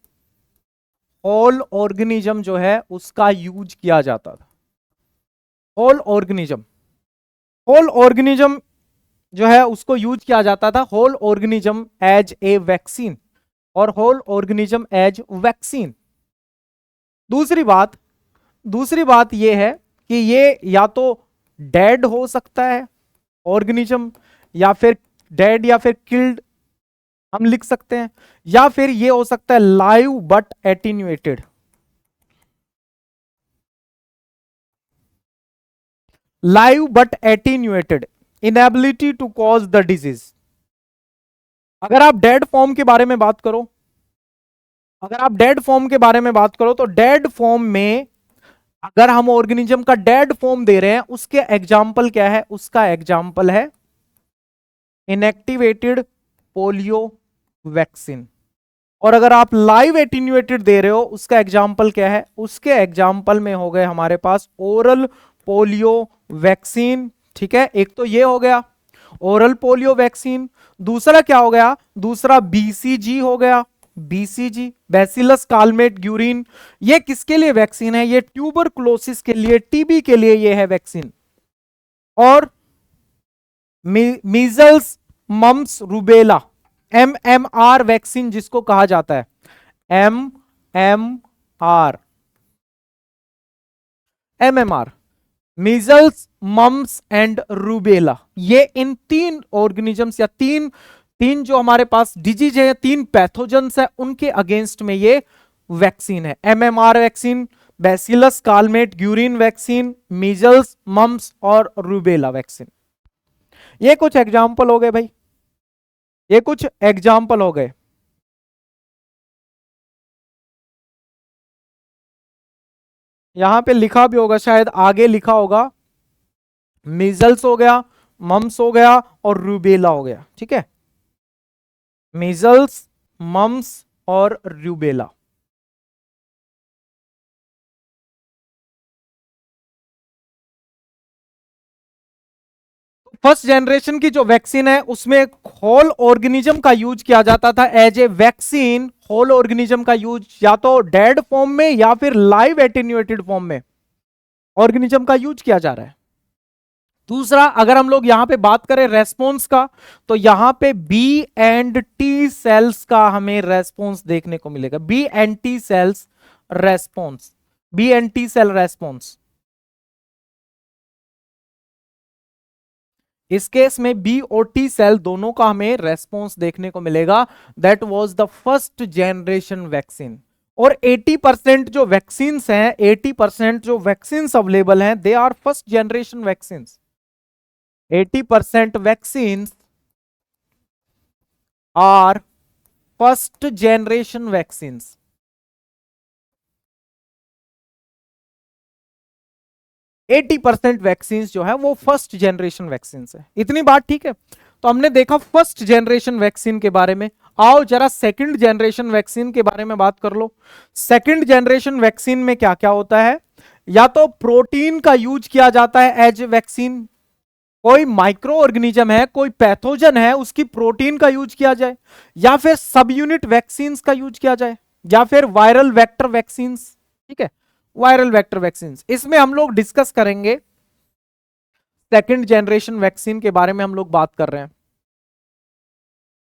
होल ऑर्गेनिज्म जो है उसका यूज किया जाता था, होल ऑर्गेनिज्म, होल ऑर्गेनिज्म जो है उसको यूज किया जाता था, whole organism as a vaccine और होल ऑर्गेनिज्म एज वैक्सीन। दूसरी बात यह है कि ये या तो डेड हो सकता है ऑर्गेनिज्म, या फिर डेड या फिर किल्ड हम लिख सकते हैं, या फिर ये हो सकता है live but attenuated, live but attenuated, inability to cause the disease. अगर आप डेड फॉर्म के बारे में बात करो अगर आप डेड फॉर्म के बारे में बात करो तो डेड फॉर्म में अगर हम ऑर्गेनिज्म का डेड फॉर्म दे रहे हैं, उसके एग्जाम्पल क्या है? उसका एग्जाम्पल है इनएक्टिवेटेड पोलियो वैक्सीन। और अगर आप लाइव एटीन्यूएटेड दे रहे हो, उसका एग्जाम्पल क्या है? उसके एग्जाम्पल में हो गए हमारे पास ओरल पोलियो वैक्सीन। ठीक है, एक तो ये हो गया ओरल पोलियो वैक्सीन। दूसरा क्या हो गया? दूसरा बीसीजी हो गया, बीसीजी बैसिलस कालमेट ग्यूरिन। ये किसके लिए वैक्सीन है? ये ट्यूबरकुलोसिस के लिए, टीबी के लिए ये है वैक्सीन। और measles mumps rubella, MMR vaccine जिसको कहा जाता है, MMR, MMR, measles mumps and rubella. ये इन तीन ऑर्गेनिजम्स या तीन तीन जो हमारे पास डिजीज है, तीन पैथोजेंस है, उनके अगेंस्ट में ये वैक्सीन है। MMR vaccine, bacillus Calmette Guerin vaccine, measles mumps और रूबेला वैक्सीन। ये कुछ एग्जाम्पल हो गए भाई, ये कुछ एग्जाम्पल हो गए। यहां पे लिखा भी होगा, शायद आगे लिखा होगा, मीजल्स हो गया, मम्स हो गया और रूबेला हो गया। ठीक है, मीजल्स, मम्स और रूबेला। फर्स्ट जनरेशन की जो वैक्सीन है उसमें होल ऑर्गेनिज्म का यूज किया जाता था as a vaccine. Whole organism का यूज या तो डेड फॉर्म में या फिर लाइव एटेन्यूएटेड फॉर्म में ऑर्गेनिज्म का यूज किया जा रहा है। दूसरा, अगर हम लोग यहां पे बात करें रेस्पॉन्स का, तो यहां पे बी एंड टी सेल्स का हमें रेस्पॉन्स देखने को मिलेगा। B and T cells response, B and T cell response. इस केस में बी और टी सेल दोनों का हमें रेस्पॉन्स देखने को मिलेगा। That was the first generation vaccine. और 80% जो वैक्सीन हैं, 80% जो वैक्सीन अवेलेबल हैं, they are first generation vaccine. 80% vaccine are first generation vaccine. 80% vaccine जो है वो फर्स्ट जनरेशन वैक्सीन है। इतनी बात ठीक है। तो हमने देखा फर्स्ट जनरेशन वैक्सीन के बारे में। आओ जरा सेकंड जनरेशन वैक्सीन के बारे में बात कर लो। सेकंड जनरेशन वैक्सीन में क्या क्या होता है? या तो प्रोटीन का यूज किया जाता है एज वैक्सीन, कोई माइक्रो ऑर्गेनिज्म है, कोई पैथोजन है, उसकी प्रोटीन का यूज किया जाए, या फिर सब यूनिट वैक्सीन का यूज किया जाए, या फिर वायरल वेक्टर वैक्सीन। ठीक है, वायरल वेक्टर वैक्सीन, इसमें हम लोग डिस्कस करेंगे। सेकंड जनरेशन वैक्सीन के बारे में हम लोग बात कर रहे हैं।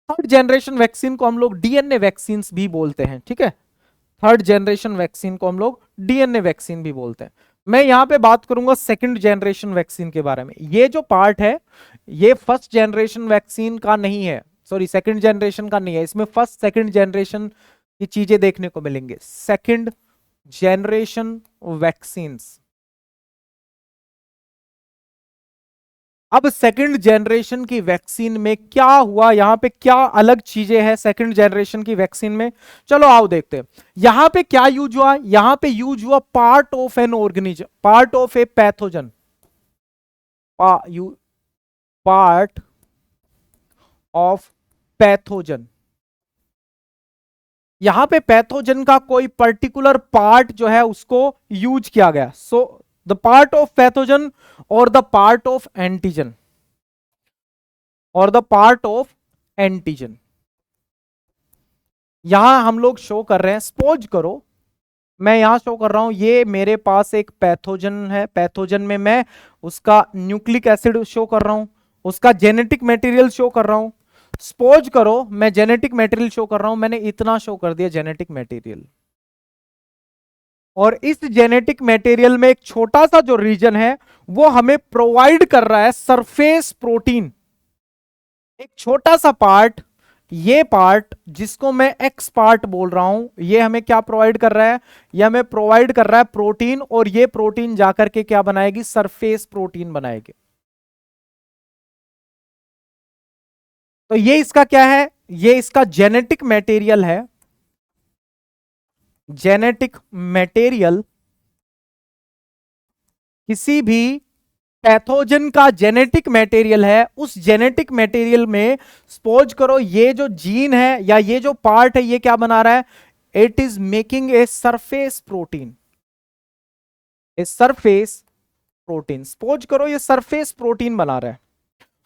थर्ड जनरेशन वैक्सीन को हम लोग डीएनए वैक्सीन भी बोलते हैं। ठीक है, थर्ड जनरेशन वैक्सीन को हम लोग डीएनए वैक्सीन भी बोलते हैं। मैं यहां पे बात करूंगा सेकंड जनरेशन वैक्सीन के बारे में। ये जो पार्ट है ये फर्स्ट जनरेशन वैक्सीन का नहीं है, सॉरी सेकंड जनरेशन का नहीं है। इसमें फर्स्ट सेकंड जनरेशन की चीजें देखने को मिलेंगे। Second generation vaccine. अब सेकंड जनरेशन की वैक्सीन में क्या हुआ, यहां पे क्या अलग चीजें हैं सेकंड जनरेशन की वैक्सीन में? चलो आओ देखते हैं। यहां पे क्या यूज हुआ? यहां पे यूज हुआ part of an organism, part of a pathogen, part of pathogen. यहां पे पैथोजन का कोई पर्टिकुलर पार्ट जो है उसको यूज किया गया। So the part of pathogen और द पार्ट ऑफ एंटीजन, और द पार्ट ऑफ एंटीजन यहां हम लोग शो कर रहे हैं। सपोज करो मैं यहां शो कर रहा हूं, ये मेरे पास एक पैथोजन है, पैथोजन में मैं उसका न्यूक्लिक एसिड शो कर रहा हूं, उसका जेनेटिक मटेरियल शो कर रहा हूं। सपोज करो मैं जेनेटिक मटेरियल शो कर रहा हूं, मैंने इतना शो कर दिया जेनेटिक मटेरियल, और इस जेनेटिक मटेरियल में एक छोटा सा जो रीजन है वो हमें प्रोवाइड कर रहा है सरफेस प्रोटीन। एक छोटा सा पार्ट, ये पार्ट जिसको मैं एक्स पार्ट बोल रहा हूं, ये हमें क्या प्रोवाइड कर रहा है? ये हमें प्रोवाइड कर रहा है प्रोटीन, और ये प्रोटीन जाकर के क्या बनाएगी? सरफेस प्रोटीन बनाएगी। तो ये इसका क्या है? ये इसका जेनेटिक मटेरियल है। जेनेटिक मटेरियल, किसी भी पैथोजन का जेनेटिक मटेरियल है, उस जेनेटिक मटेरियल में सपोज करो ये जो जीन है या ये जो पार्ट है ये क्या बना रहा है, it is making a surface protein, a surface protein. Suppose करो ये सरफेस प्रोटीन बना रहा है।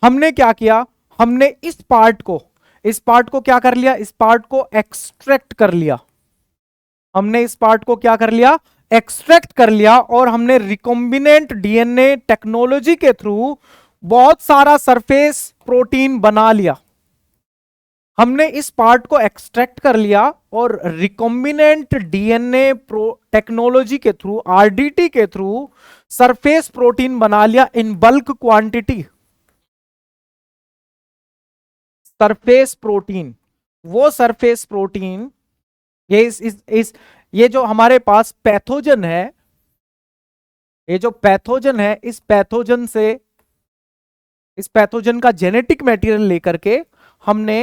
हमने क्या किया, हमने इस पार्ट को क्या कर लिया, इस पार्ट को एक्सट्रैक्ट कर लिया। हमने इस पार्ट को क्या कर लिया, एक्सट्रैक्ट कर लिया, और हमने रिकॉम्बिनेंट डीएनए टेक्नोलॉजी के थ्रू बहुत सारा सरफेस प्रोटीन बना लिया। हमने इस पार्ट को एक्सट्रैक्ट कर लिया और रिकॉम्बिनेंट डीएनए टेक्नोलॉजी के थ्रू, आरडीटी के थ्रू सरफेस प्रोटीन बना लिया in bulk quantity. Surface protein, वो सरफेस प्रोटीन, ये ये जो हमारे पास पैथोजन है, ये जो पैथोजन है, इस पैथोजन का जेनेटिक मटेरियल लेकर के हमने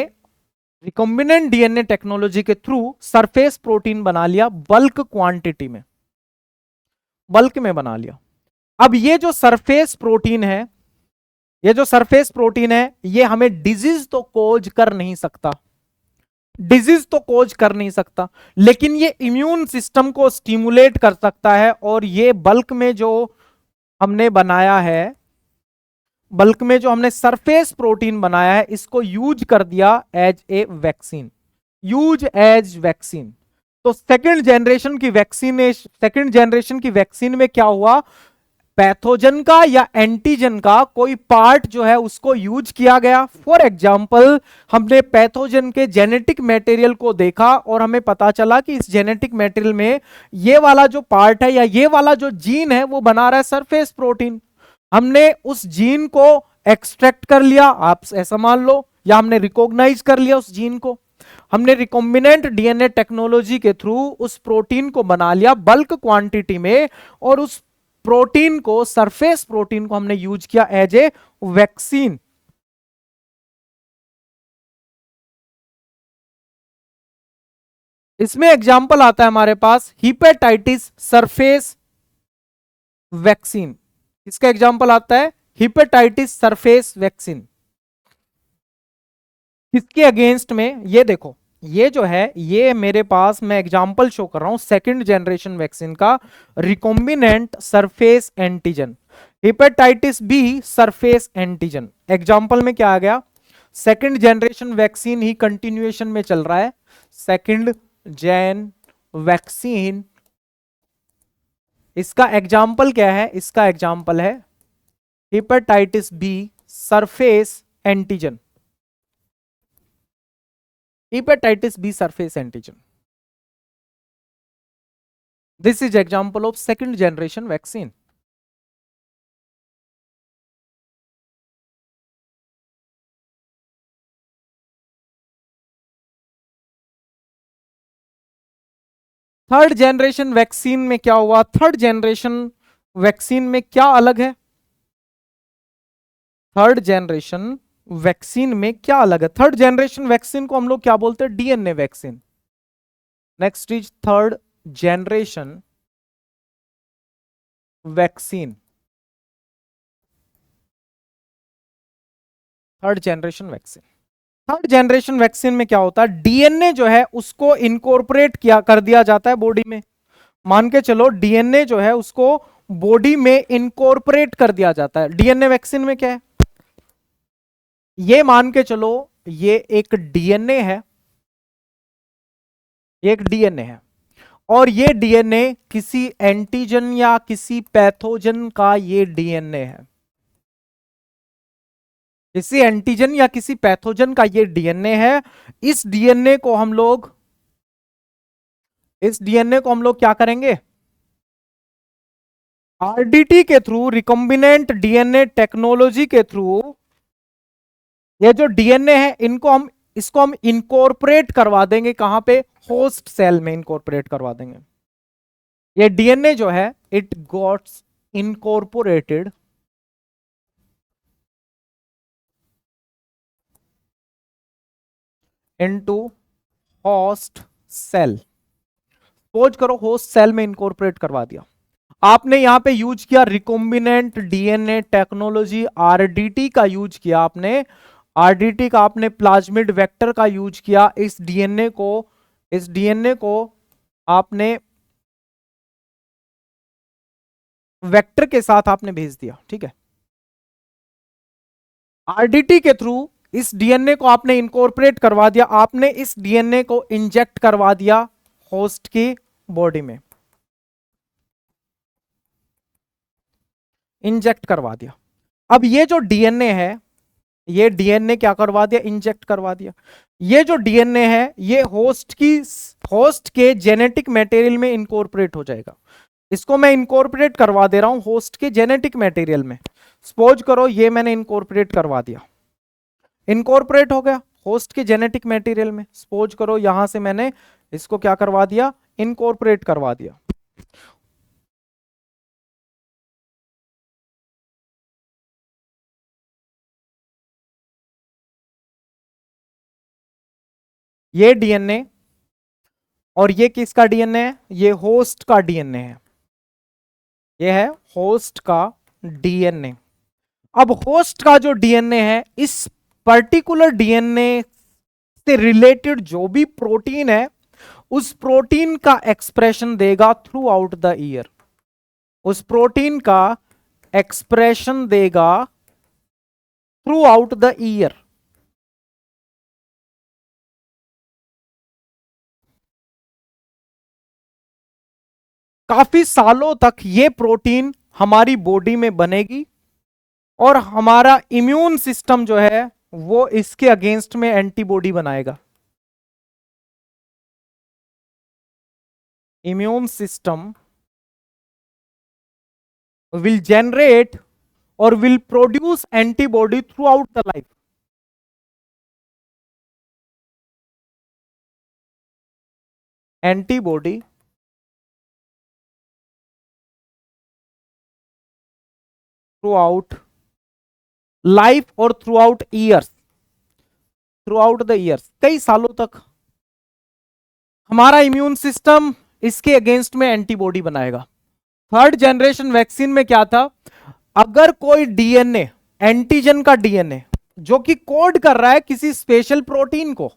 रिकॉम्बिनेंट डीएनए टेक्नोलॉजी के थ्रू सरफेस प्रोटीन बना लिया, बल्क क्वांटिटी में, बल्क में बना लिया। अब ये जो सरफेस प्रोटीन है, ये जो सरफेस प्रोटीन है, ये हमें डिजीज तो कोज कर नहीं सकता, डिजीज तो कोज कर नहीं सकता, लेकिन ये इम्यून सिस्टम को स्टिमुलेट कर सकता है। और ये बल्क में जो हमने बनाया है, बल्क में जो हमने सरफेस प्रोटीन बनाया है, इसको यूज कर दिया as a vaccine, use as vaccine. तो सेकंड जनरेशन की वैक्सीन में क्या हुआ, पैथोजन का या एंटीजन का कोई पार्ट जो है उसको यूज किया गया। फॉर एग्जाम्पल, हमने पैथोजन के जेनेटिक मटेरियल को देखा और हमें पता चला कि इस जेनेटिक मटेरियल में ये वाला जो पार्ट है या ये वाला जो जीन है वो बना रहा है सरफेस प्रोटीन। हमने उस जीन को एक्सट्रैक्ट कर लिया, आप ऐसा मान लो, या हमने रिकॉग्नाइज कर लिया उस जीन को। हमने रिकॉम्बिनेंट डीएनए टेक्नोलॉजी के थ्रू उस प्रोटीन को बना लिया बल्क क्वांटिटी में, और उस प्रोटीन को, सरफेस प्रोटीन को हमने यूज किया एज ए वैक्सीन। इसमें एग्जांपल आता है हमारे पास हिपेटाइटिस सरफेस वैक्सीन। इसका एग्जांपल आता है हिपेटाइटिस सरफेस वैक्सीन। किसके अगेंस्ट में, ये देखो, ये जो है, ये मेरे पास, मैं एग्जांपल शो कर रहा हूं सेकंड जनरेशन वैक्सीन का, recombinant surface antigen, hepatitis B surface antigen. Example में क्या आ गया, सेकंड जनरेशन वैक्सीन ही कंटिन्यूएशन में चल रहा है, सेकंड जेन वैक्सीन। इसका एग्जांपल क्या है, इसका एग्जांपल है hepatitis B surface antigen, hepatitis B surface antigen. This is example of second generation vaccine. Third generation vaccine में क्या हुआ, थर्ड जनरेशन वैक्सीन में क्या अलग है, थर्ड जनरेशन वैक्सीन में क्या अलग है। थर्ड जनरेशन वैक्सीन को हम लोग क्या बोलते हैं, DNA vaccine. Next is third generation vaccine, third generation vaccine. Third generation vaccine में क्या होता है, डीएनए जो है उसको इनकॉर्पोरेट किया कर दिया जाता है बॉडी में। मान के चलो डीएनए जो है उसको बॉडी में इनकॉर्पोरेट कर दिया जाता है। डीएनए वैक्सीन में क्या है, ये मान के चलो ये एक डीएनए है, ये एक डीएनए है, और ये डीएनए किसी एंटीजन या किसी पैथोजन का ये डीएनए है, किसी एंटीजन या किसी पैथोजन का ये डीएनए है। इस डीएनए को हम लोग, इस डीएनए को हम लोग क्या करेंगे, आरडीटी के थ्रू, रिकॉम्बिनेंट डीएनए टेक्नोलॉजी के थ्रू, ये जो डीएनए है इनको हम, इसको हम इनकॉर्पोरेट करवा देंगे, कहां पे, होस्ट सेल में इनकॉर्पोरेट करवा देंगे। ये डीएनए जो है it gots incorporated into host cell. Suppose करो होस्ट सेल में इनकॉर्पोरेट करवा दिया आपने, यहां पे यूज किया रिकॉम्बिनेंट डीएनए टेक्नोलॉजी, आरडीटी का यूज किया आपने, आरडीटी का आपने प्लाज्मिड वेक्टर का यूज किया, इस डीएनए को आपने वेक्टर के साथ आपने भेज दिया, ठीक है। आरडीटी के थ्रू इस डीएनए को आपने इनकॉर्पोरेट करवा दिया, आपने इस डीएनए को इंजेक्ट करवा दिया होस्ट की बॉडी में, इंजेक्ट करवा दिया। अब ये जो डीएनए है, ये डीएनए क्या करवा दिया, इंजेक्ट करवा दिया। ये जो डीएनए है ये होस्ट के जेनेटिक मटेरियल में इनकॉर्पोरेट हो जाएगा। इसको मैं इनकॉर्पोरेट करवा दे रहा हूं होस्ट के जेनेटिक मटेरियल में। सपोज करो ये मैंने इनकॉर्पोरेट करवा दिया, इनकॉर्पोरेट हो गया होस्ट के जेनेटिक मटेरियल में। सपोज करो यहां से मैंने इसको क्या करवा दिया, इनकॉर्पोरेट करवा दिया। ये डीएनए और ये किसका डीएनए है, ये होस्ट का डीएनए है, ये है होस्ट का डीएनए। अब होस्ट का जो डीएनए है, इस पर्टिकुलर डीएनए से रिलेटेड जो भी प्रोटीन है उस प्रोटीन का एक्सप्रेशन देगा थ्रू आउट द ईयर, उस प्रोटीन का एक्सप्रेशन देगा थ्रू आउट द ईयर। काफी सालों तक ये प्रोटीन हमारी बॉडी में बनेगी और हमारा इम्यून सिस्टम जो है वो इसके अगेंस्ट में एंटीबॉडी बनाएगा। Immune system will generate or will produce antibody throughout the life. Antibody throughout life और throughout years, throughout the years, कई सालों तक हमारा इम्यून सिस्टम इसके अगेंस्ट में एंटीबॉडी बनाएगा। थर्ड जनरेशन वैक्सीन में क्या था, अगर कोई डीएनए, एंटीजन का डीएनए जो कि कोड कर रहा है किसी स्पेशल प्रोटीन को,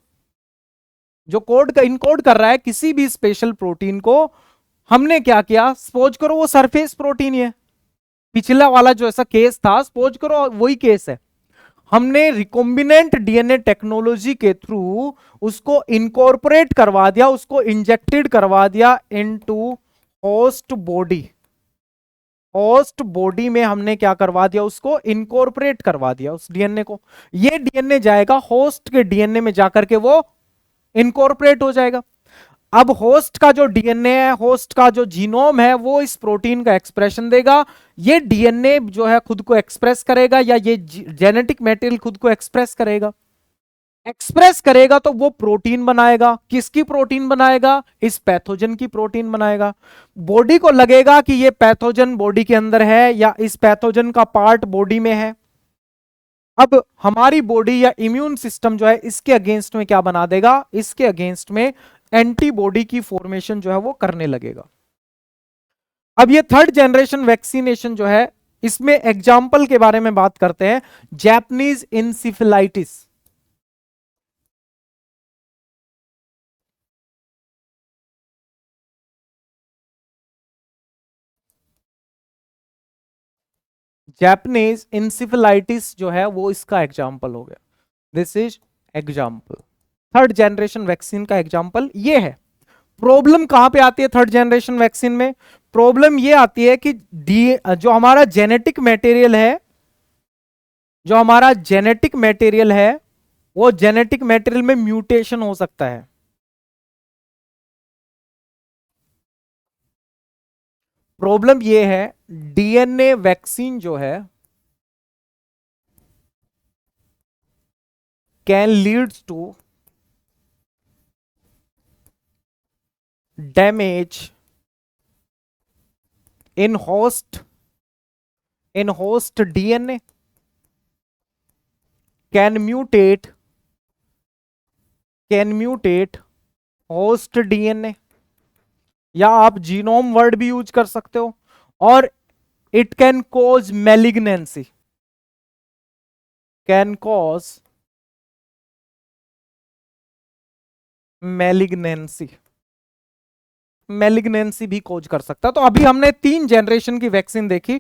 जो इनकोड कर रहा है किसी भी स्पेशल प्रोटीन को, हमने क्या किया, सपोज करो वो सरफेस प्रोटीन है, पिछला वाला जो ऐसा केस था सपोज करो वही केस है, हमने रिकॉम्बिनेंट डीएनए टेक्नोलॉजी के थ्रू उसको इनकॉर्पोरेट करवा दिया, उसको इंजेक्टेड करवा दिया into host body. Host body में हमने क्या करवा दिया, उसको इनकॉर्पोरेट करवा दिया उस डीएनए को। ये डीएनए जाएगा होस्ट के डीएनए में जाकर के वो इनकॉर्पोरेट हो जाएगा। अब होस्ट का जो डीएनए है, होस्ट का जो जीनोम है, वो इस प्रोटीन का एक्सप्रेशन देगा। ये डीएनए जो है खुद को एक्सप्रेस करेगा या ये जेनेटिक मटेरियल खुद को एक्सप्रेस करेगा, एक्सप्रेस करेगा तो वो प्रोटीन बनाएगा। किसकी प्रोटीन बनाएगा, इस पैथोजन की प्रोटीन बनाएगा। बॉडी को लगेगा कि ये पैथोजन बॉडी के अंदर है या इस पैथोजन का पार्ट बॉडी में है। अब हमारी बॉडी या इम्यून सिस्टम जो है इसके अगेंस्ट में क्या बना देगा, इसके अगेंस्ट में एंटीबॉडी की फॉर्मेशन जो है वो करने लगेगा। अब ये थर्ड जनरेशन वैक्सीनेशन जो है, इसमें एग्जाम्पल के बारे में बात करते हैं। जैपनीज इंसिफिलाइटिस, जैपनीज इंसिफिलाइटिस जो है वो इसका एग्जाम्पल हो गया। This is example, third generation vaccine का एग्जाम्पल ये है। प्रॉब्लम कहां पे आती है थर्ड जनरेशन वैक्सीन में, प्रॉब्लम ये आती है कि जो हमारा जेनेटिक मटेरियल है, जो हमारा जेनेटिक मटेरियल है वो जेनेटिक मटेरियल में म्यूटेशन हो सकता है। प्रॉब्लम ये है डीएनए वैक्सीन जो है can leads to damage in host DNA, can mutate host DNA, या आप जीनोम वर्ड भी यूज कर सकते हो। और it can cause malignancy, can cause malignancy, malignancy भी कोज कर सकता है। तो अभी हमने 3 जनरेशन की वैक्सीन देखी।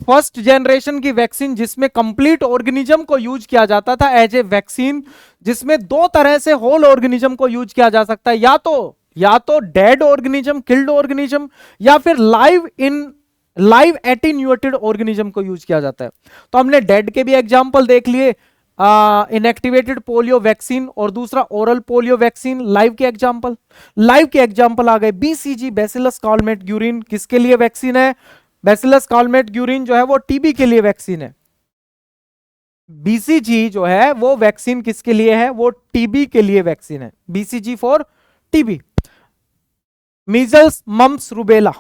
फर्स्ट जनरेशन की वैक्सीन जिसमें कंप्लीट ऑर्गेनिज्म को यूज किया जाता था एज ए वैक्सीन, जिसमें 2 तरह से होल ऑर्गेनिज्म को यूज किया जा सकता है, या तो डेड ऑर्गेनिज्म, किल्ड ऑर्गेनिज्म, या फिर लाइव एटीन्यूएटेड ऑर्गेनिज्म को यूज किया जाता है। तो हमने डेड के भी एग्जांपल देख लिए, इनएक्टिवेटेड पोलियो वैक्सीन और दूसरा ओरल पोलियो वैक्सीन। लाइव के एग्जांपल आ गए बीसीजी, बैसिलस कॉलमेट ग्यूरिन, किसके लिए वैक्सीन है? बैसिलस कॉलमेट ग्यूरिन जो है वो टीबी के लिए वैक्सीन है। बीसीजी जो है वो वैक्सीन किसके लिए है? वो टीबी के लिए वैक्सीन है, BCG for TB. Measles mumps rubella,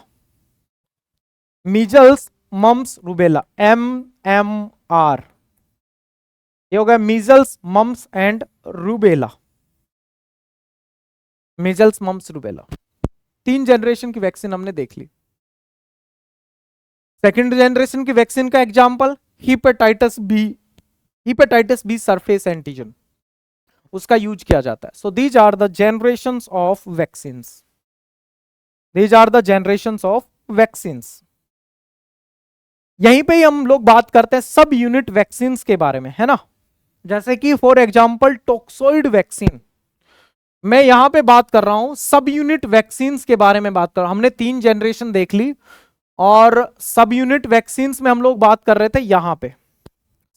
measles mumps rubella, MMR, ये हो गया measles mumps and rubella. Measles mumps rubella 3 generation की वैक्सीन हमने देख ली। सेकेंड जनरेशन की वैक्सीन का example hepatitis B surface antigen, उसका यूज किया जाता है। So these are the generations of vaccines, these are the generations of vaccines. यहीं पे ही हम लोग बात करते हैं सब यूनिट वैक्सीन्स के बारे में, है ना। जैसे कि फॉर एग्जांपल टॉक्सोइड वैक्सीन, मैं यहां पे बात कर रहा हूं सब यूनिट वैक्सीन्स के बारे में बात कर रहा हूं। हमने 3 जनरेशन देख ली और सब यूनिट वैक्सीन्स में हम लोग बात कर रहे थे यहां पे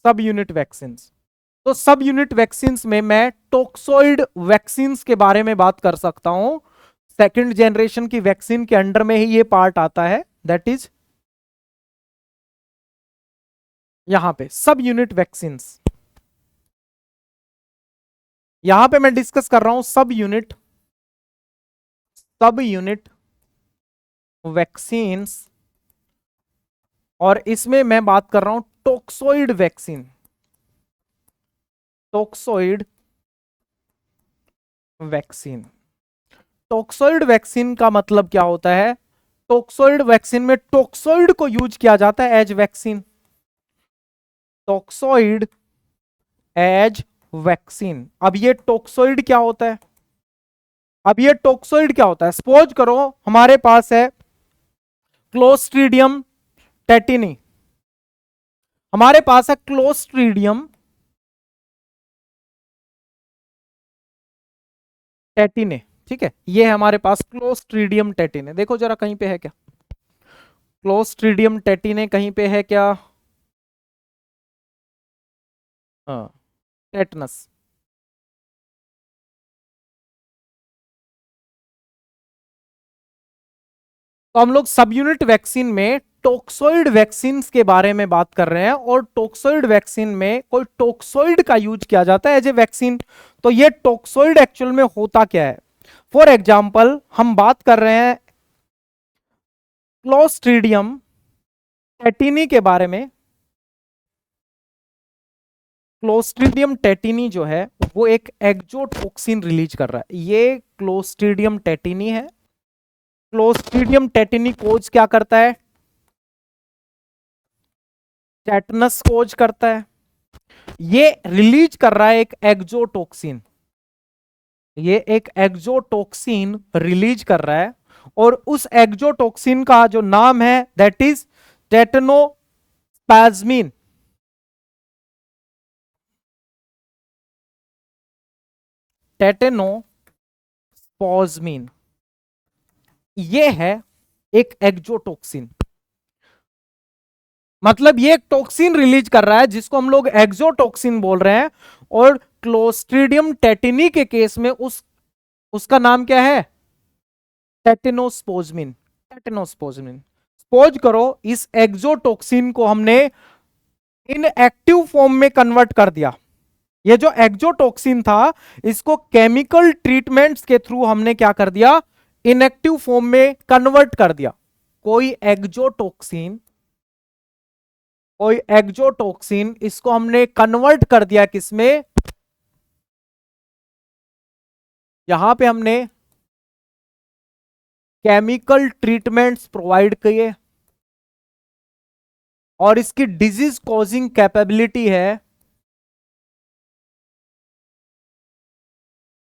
सब यूनिट वैक्सीन्स। तो सब यूनिट वैक्सीन्स में मैं टॉक्सोइड वैक्सीन्स के बारे में बात कर सकता हूं। सेकंड जनरेशन की वैक्सीन के अंडर में ही ये पार्ट आता है, दैट इज यहां पे सब यूनिट वैक्सीन्स। यहां पे मैं डिस्कस कर रहा हूं सब यूनिट वैक्सीन्स, और इसमें मैं बात कर रहा हूं toxoid vaccine, toxoid vaccine. Toxoid vaccine का मतलब क्या होता है? टॉक्सोइड वैक्सीन में टॉक्सोइड को यूज किया जाता है as vaccine, toxoid as vaccine. अब ये टॉक्सोइड क्या होता है? सपोज करो हमारे पास है क्लोस्ट्रीडियम टेटिनी, हमारे पास है क्लोस्ट्रीडियम टेटिने, ठीक है, ये है हमारे पास क्लोस्ट्रीडियम टेटिने। देखो जरा कहीं पे है क्या क्लोस्ट्रीडियम टेटिने, कहीं पे है क्या? हाँ, टेटनस। तो हम लोग सब यूनिट वैक्सीन में टॉक्सोइड वैक्सीन के बारे में बात कर रहे हैं, और टॉक्सोइड वैक्सीन में कोई टॉक्सोइड का यूज किया जाता है एज ए वैक्सीन। तो ये टॉक्सोइड एक्चुअल में होता क्या है? फॉर एग्जाम्पल हम बात कर रहे हैं क्लोस्ट्रीडियम टेटिनी के बारे में। क्लोस्ट्रीडियम टेटिनी जो है वो एक एक्जोटोक्सिन रिलीज कर रहा है, ये क्लोस्ट्रीडियम टेटिनी है। क्लोस्ट्रीडियम टेटिनी कोज क्या करता है? टेटनस कोज करता है। ये रिलीज कर रहा है एक एक्जोटोक्सिन, ये एक एक्जोटोक्सिन रिलीज कर रहा है, और उस एक्जोटोक्सिन का जो नाम है दैट इज टेटनोस्पैज्मिन। टेटेनोस्पोज्मिन, ये है एक एक्जोटोक्सिन। मतलब ये एक टॉक्सिन रिलीज कर रहा है जिसको हम लोग एक्सोटॉक्सिन बोल रहे हैं, और क्लोस्ट्रीडियम टेटिनी के केस में उसका नाम क्या है? टेटेनोस्पोज्मिन। टेटेनोस्पोज्मिन, सपोज करो इस एक्सोटॉक्सिन को हमने इनएक्टिव फॉर्म में कन्वर्ट कर दिया। ये जो एक्सोटॉक्सिन था इसको केमिकल ट्रीटमेंट्स के थ्रू हमने क्या कर दिया? इनएक्टिव फॉर्म में कन्वर्ट कर दिया। कोई एक्सोटॉक्सिन इसको हमने कन्वर्ट कर दिया किसमें? यहां पे हमने केमिकल ट्रीटमेंट्स प्रोवाइड किए, और इसकी डिजीज कॉजिंग कैपेबिलिटी है,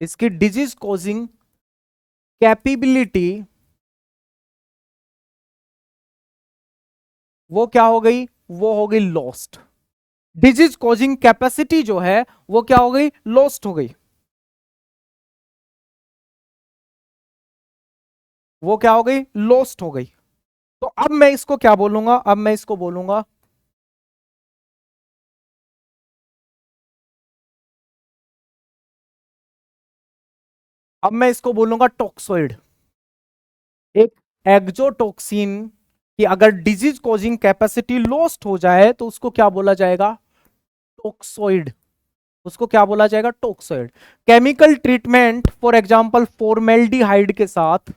इसकी डिजीज कॉजिंग कैपेबिलिटी वो क्या हो गई, वो हो गई लॉस्ट। डिजीज कॉजिंग कैपेसिटी जो है वो क्या हो गई, लॉस्ट हो गई। वो क्या हो गई, लॉस्ट हो गई। तो अब मैं इसको क्या बोलूंगा, अब मैं इसको बोलूंगा, अब मैं इसको बोलूंगा टॉक्सोइड। एक एक्जोटोक्सिन की अगर डिजीज कॉजिंग कैपेसिटी लॉस्ट हो जाए तो उसको क्या बोला जाएगा, टॉक्सोइड। उसको क्या बोला जाएगा, toxoid. Chemical treatment for example formaldehyde के साथ,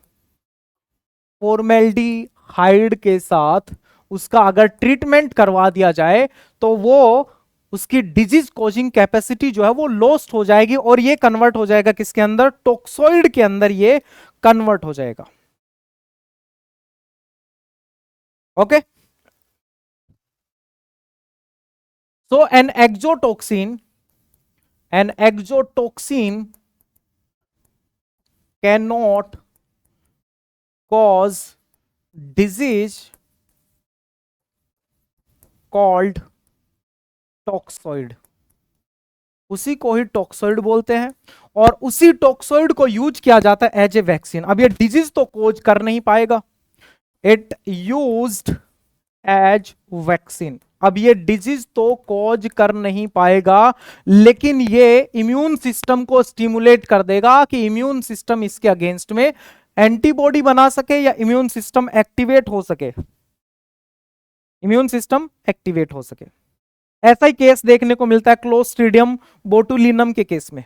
फॉर्मेल्डिहाइड के साथ उसका अगर ट्रीटमेंट करवा दिया जाए तो वो उसकी डिजीज कॉजिंग कैपेसिटी जो है वो लॉस्ट हो जाएगी, और ये कन्वर्ट हो जाएगा किसके अंदर, टॉक्सोइड के अंदर ये कन्वर्ट हो जाएगा। Okay, so an exotoxin cannot cause disease called toxoid. उसी को ही टॉक्सोइड बोलते हैं, और उसी टॉक्सोइड को यूज किया जाता है एज ए वैक्सीन। अब ये डिजीज तो कोज कर नहीं पाएगा, इट यूज्ड एज वैक्सीन। अब ये डिजीज तो कॉज कर नहीं पाएगा, लेकिन ये इम्यून सिस्टम को स्टिमुलेट कर देगा कि इम्यून सिस्टम इसके अगेंस्ट में एंटीबॉडी बना सके या इम्यून सिस्टम एक्टिवेट हो सके, इम्यून सिस्टम एक्टिवेट हो सके। ऐसा ही केस देखने को मिलता है क्लोस्ट्रीडियम बोटुलिनम के केस में।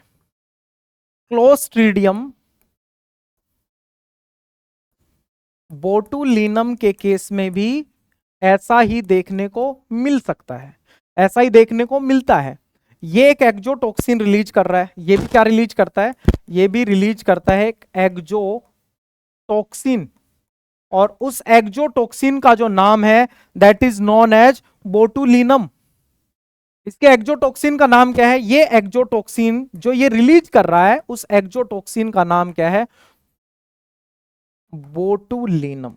क्लोस्ट्रीडियम बोटुलिनम के केस में भी ऐसा ही देखने को मिल सकता है, ऐसा ही देखने को मिलता है। ये एक एक्जोटोक्सिन रिलीज कर रहा है, ये भी क्या रिलीज करता है, ये भी रिलीज करता है एक एक्जोटोक्सिन, और उस एक्जोटोक्सिन का जो नाम है that is known as botulinum. इसके एक्जोटोक्सिन का नाम क्या है, ये एक्जोटोक्सिन जो ये रिलीज कर रहा है उस एक्जोटोक्सिन का नाम क्या है, बोटुलिनम।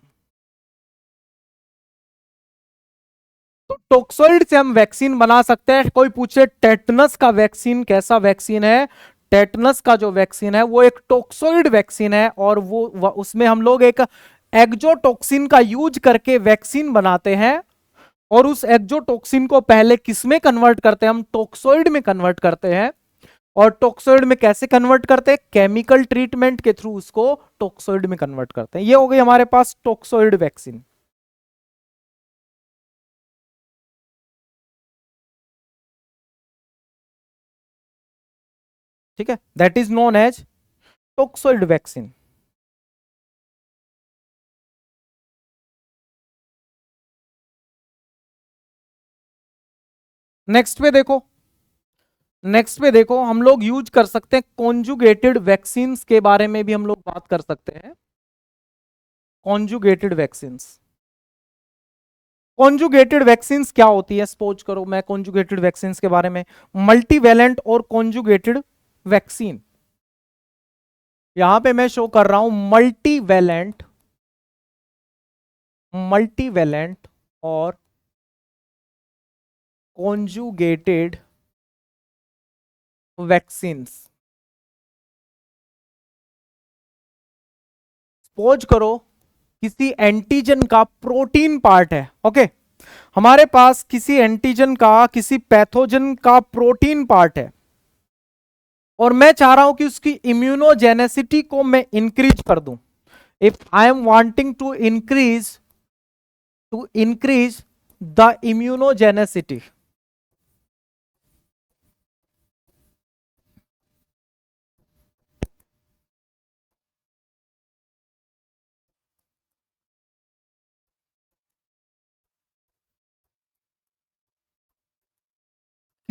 तो टोक्सोइड से हम वैक्सीन बना सकते हैं। कोई पूछे टेटनस का वैक्सीन कैसा वैक्सीन है, टेटनस का जो वैक्सीन है वो एक टोक्सोइड वैक्सीन है, और उसमें हम लोग एक एक्जोटोक्सिन का यूज करके वैक्सीन बनाते हैं, और उस एक्जोटोक्सिन को पहले किस में कन्वर्ट करते हैं, हम टोक्सोइड में कन्वर्ट करते हैं। और टोक्सोइड में कैसे कन्वर्ट करते हैं, केमिकल ट्रीटमेंट के थ्रू उसको टोक्सोइड में कन्वर्ट करते हैं। ये हो गई हमारे पास टोक्सोइड वैक्सीन। ठीक है, that is known as toxoid vaccine. Next पे देखो, नेक्स्ट पे देखो हम लोग यूज कर सकते हैं कॉन्जुगेटेड वैक्सीन के बारे में भी हम लोग बात कर सकते हैं। कॉन्जुगेटेड वैक्सीन, कॉन्जुगेटेड वैक्सीन क्या होती है, सपोज करो मैं कॉन्जुगेटेड वैक्सीन के बारे में, मल्टीवैलेंट और कॉन्जुगेटेड वैक्सीन, यहां पे मैं शो कर रहा हूं मल्टीवैलेंट, मल्टीवैलेंट और कॉन्जुगेटेड वैक्सीन। सपोज करो किसी एंटीजन का प्रोटीन पार्ट है, ओके, हमारे पास किसी एंटीजन का किसी पैथोजन का प्रोटीन पार्ट है, और मैं चाह रहा हूं कि उसकी इम्यूनोजेनेसिटी को मैं इंक्रीज कर दूं। If I am wanting to increase the immunogenicity,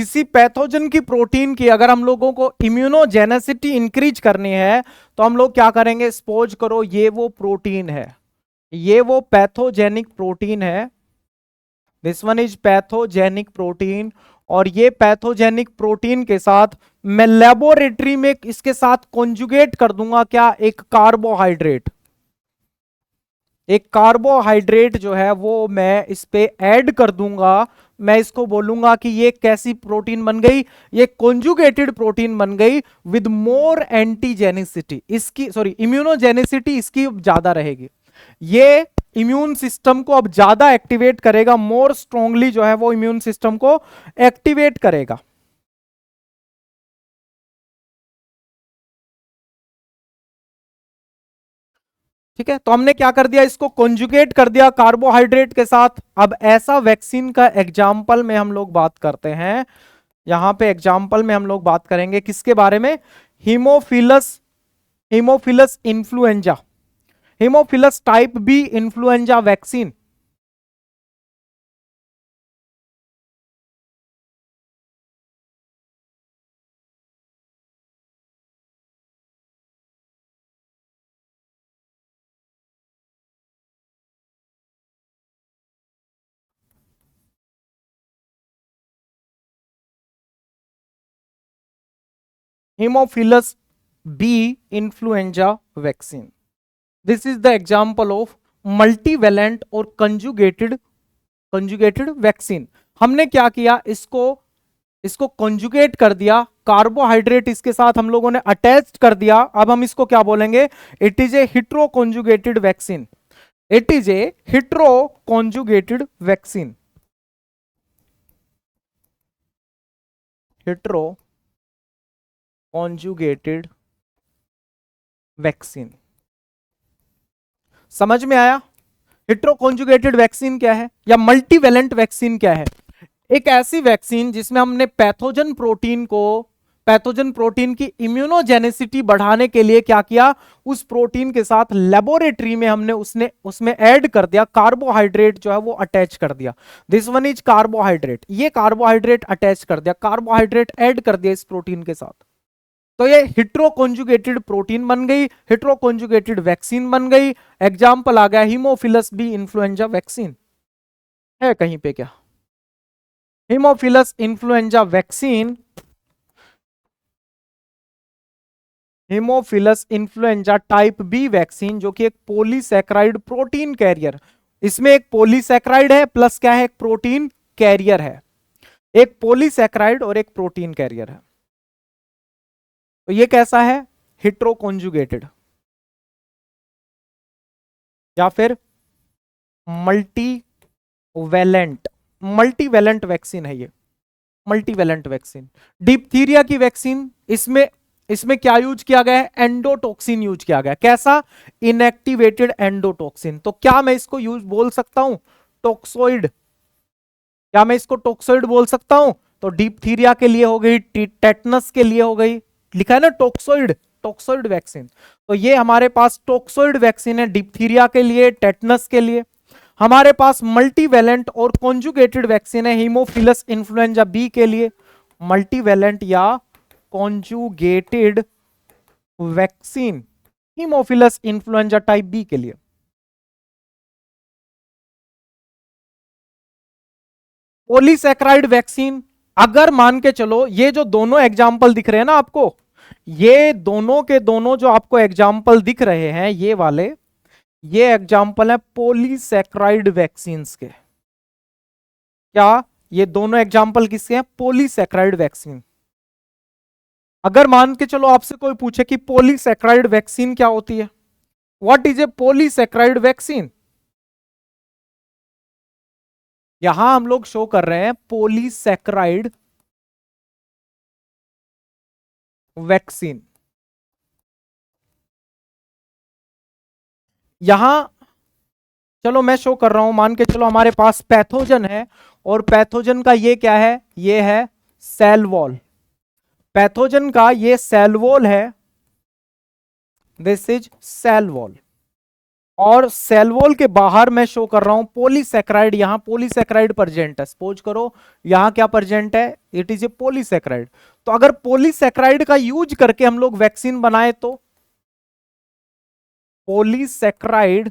किसी पैथोजन की प्रोटीन की अगर हम लोगों को इम्यूनोजेनेसिटी इंक्रीज करनी है तो हम लोग क्या करेंगे, सपोज करो ये वो प्रोटीन है, ये वो पैथोजेनिक प्रोटीन है, this one is pathogenic protein, और ये पैथोजेनिक प्रोटीन के साथ मैं लेबोरेटरी में इसके साथ कॉन्जुगेट कर दूंगा क्या, एक कार्बोहाइड्रेट, एक कार्बोहाइड्रेट जो है वो मैं इस पे ऐड कर दूंगा। मैं इसको बोलूंगा कि ये कैसी प्रोटीन बन गई, ये कॉन्जुगेटेड प्रोटीन बन गई विद मोर एंटीजेनिसिटी, इसकी सॉरी इम्यूनोजेनिसिटी इसकी ज्यादा रहेगी, ये इम्यून सिस्टम को अब ज्यादा एक्टिवेट करेगा, मोर स्ट्रांगली जो है वो इम्यून सिस्टम को एक्टिवेट करेगा। ठीक है, तो हमने क्या कर दिया, इसको कॉन्जुगेट कर दिया कार्बोहाइड्रेट के साथ। अब ऐसा वैक्सीन का एग्जाम्पल में हम लोग बात करते हैं, यहां पे एग्जाम्पल में हम लोग बात करेंगे किसके बारे में, Haemophilus, Haemophilus influenza, Haemophilus type B influenza vaccine. Haemophilus B influenza vaccine, this is the example of multivalent और कंजुगेटेड, कंजुगेटेड वैक्सीन। हमने क्या किया, इसको इसको कंजुगेट कर दिया, कार्बोहाइड्रेट इसके साथ हम लोगों ने अटैच कर दिया। अब हम इसको क्या बोलेंगे, it is a hetero conjugated vaccine, it is a hetero conjugated vaccine, hetero conjugated vaccine. समझ में आया, हिट्रो कॉन्जुगेटेड वैक्सीन क्या है या मल्टीवेलेंट वैक्सीन क्या है, एक ऐसी वैक्सीन जिसमें हमने पैथोजन प्रोटीन को, पैथोजन प्रोटीन की इम्यूनोजेनेसिटी बढ़ाने के लिए क्या किया, उस प्रोटीन के साथ लेबोरेटरी में हमने उसमें ऐड कर दिया कार्बोहाइड्रेट जो है वो अटैच कर दिया, दिस वन इज कार्बोहाइड्रेट, ये कार्बोहाइड्रेट अटैच कर दिया, कार्बोहाइड्रेट ऐड कर दिया इस प्रोटीन के साथ, तो ये हिट्रो कॉन्जुगेटेड प्रोटीन बन गई, हिट्रो कॉन्जुगेटेड वैक्सीन बन गई। एग्जाम्पल आ गया हीमोफिलस बी इन्फ्लुएंजा वैक्सीन, है कहीं पे क्या, haemophilus influenza vaccine, haemophilus influenza type B vaccine जो कि एक पॉलीसैकेराइड प्रोटीन कैरियर, इसमें एक पॉलीसैकेराइड है प्लस क्या है, एक प्रोटीन कैरियर है, एक पॉलीसैकेराइड और एक प्रोटीन कैरियर है। तो ये कैसा है, हिट्रो कॉन्जुगेटेड या फिर मल्टीवेलेंट, मल्टीवेलेंट वैक्सीन है ये, मल्टीवेलेंट वैक्सीन। डिप्थीरिया की वैक्सीन, इसमें इसमें क्या यूज किया गया है, एंडोटॉक्सिन यूज किया गया, कैसा, इनएक्टिवेटेड एंडोटॉक्सिन। तो क्या मैं इसको यूज बोल सकता हूं टॉक्सोइड, क्या मैं इसको टॉक्सोइड बोल सकता हूं, तो डिप्थीरिया के लिए हो गई, टेटनस के लिए हो गई, लिखा है ना टॉक्सोइड, टॉक्सोइड वैक्सीन, तो ये हमारे पास टॉक्सोइड वैक्सीन है डिप्थीरिया के लिए, टेटनस के लिए। हमारे पास मल्टीवेलेंट और कॉन्जुगेटेड वैक्सीन है हीमोफिलस इन्फ्लुएंजा बी के लिए, मल्टीवेलेंट या conjugated vaccine haemophilus influenza type B के लिए। पॉलीसैकेराइड वैक्सीन, अगर मान के चलो ये जो दोनों एग्जाम्पल दिख रहे हैं ना आपको, ये दोनों के दोनों जो आपको एग्जाम्पल दिख रहे हैं ये वाले, ये एग्जाम्पल है पॉलीसैकेराइड वैक्सीन्स के, क्या ये दोनों एग्जाम्पल किसके हैं, पॉलीसैकेराइड वैक्सीन। अगर मान के चलो आपसे कोई पूछे कि पॉलीसैकेराइड वैक्सीन क्या होती है, what is a polysaccharide vaccine, यहां हम लोग शो कर रहे हैं पॉलीसैकेराइड वैक्सीन। यहां चलो मैं शो कर रहा हूं, मान के चलो हमारे पास पैथोजन है और पैथोजन का ये क्या है, ये है सेल वॉल, पैथोजन का ये सेल वॉल है, दिस इज सेल वॉल, और सेल वॉल के बाहर मैं शो कर रहा हूं पॉलीसैकेराइड, यहां पॉलीसैकेराइड प्रेजेंट है। सपोज करो यहां क्या प्रेजेंट है, इट इज ए पॉलीसैकेराइड। तो अगर पॉलीसैकेराइड का यूज करके हम लोग वैक्सीन बनाए तो पॉलीसैकेराइड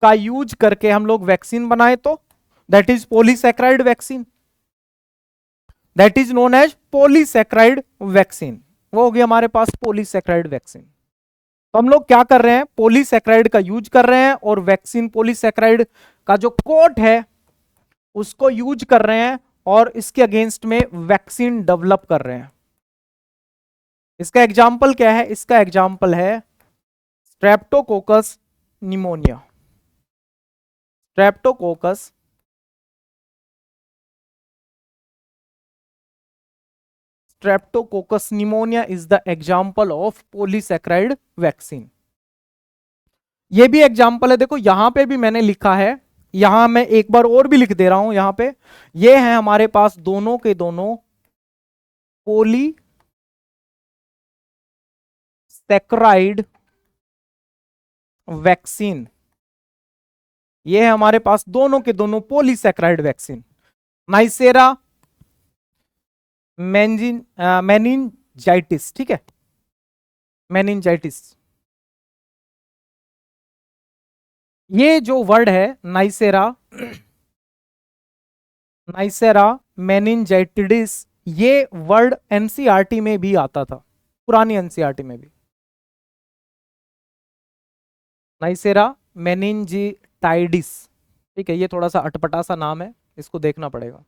का यूज करके हम लोग वैक्सीन बनाए तो that is polysaccharide vaccine, that is known as polysaccharide vaccine. वो हो गया हमारे पास पॉलीसैकेराइड वैक्सीन। तो हम लोग क्या कर रहे हैं, पॉलीसैकेराइड का यूज कर रहे हैं और वैक्सीन पॉलीसैकेराइड का जो कोट है उसको यूज कर रहे हैं और इसके अगेंस्ट में वैक्सीन डेवलप कर रहे हैं। इसका एग्जाम्पल क्या है, इसका एग्जाम्पल है Streptococcus pneumonia. Streptococcus Streptococcus pneumonia is the example of polysaccharide vaccine. ये भी एग्जाम्पल है, देखो यहां पे भी मैंने लिखा है, यहां मैं एक बार और भी लिख दे रहा हूं यहां पे। ये है हमारे पास दोनों के दोनों पॉलीसैकेराइड वैक्सीन। ये है हमारे पास दोनों के दोनों पॉलीसैकेराइड वैक्सीन, नाइसेरा मेनिनजाइटिस, ठीक है, मेनिनजाइटिस। ये जो वर्ड है नाइसेरा, नाइसेरा मेनिनजाइटिडिस, ये वर्ड एनसीईआरटी में भी आता था, पुरानी एनसीईआरटी में भी। नाइसेरा मेनिनजाइटिडिस, ठीक है, ये थोड़ा सा अटपटा सा नाम है, इसको देखना पड़ेगा।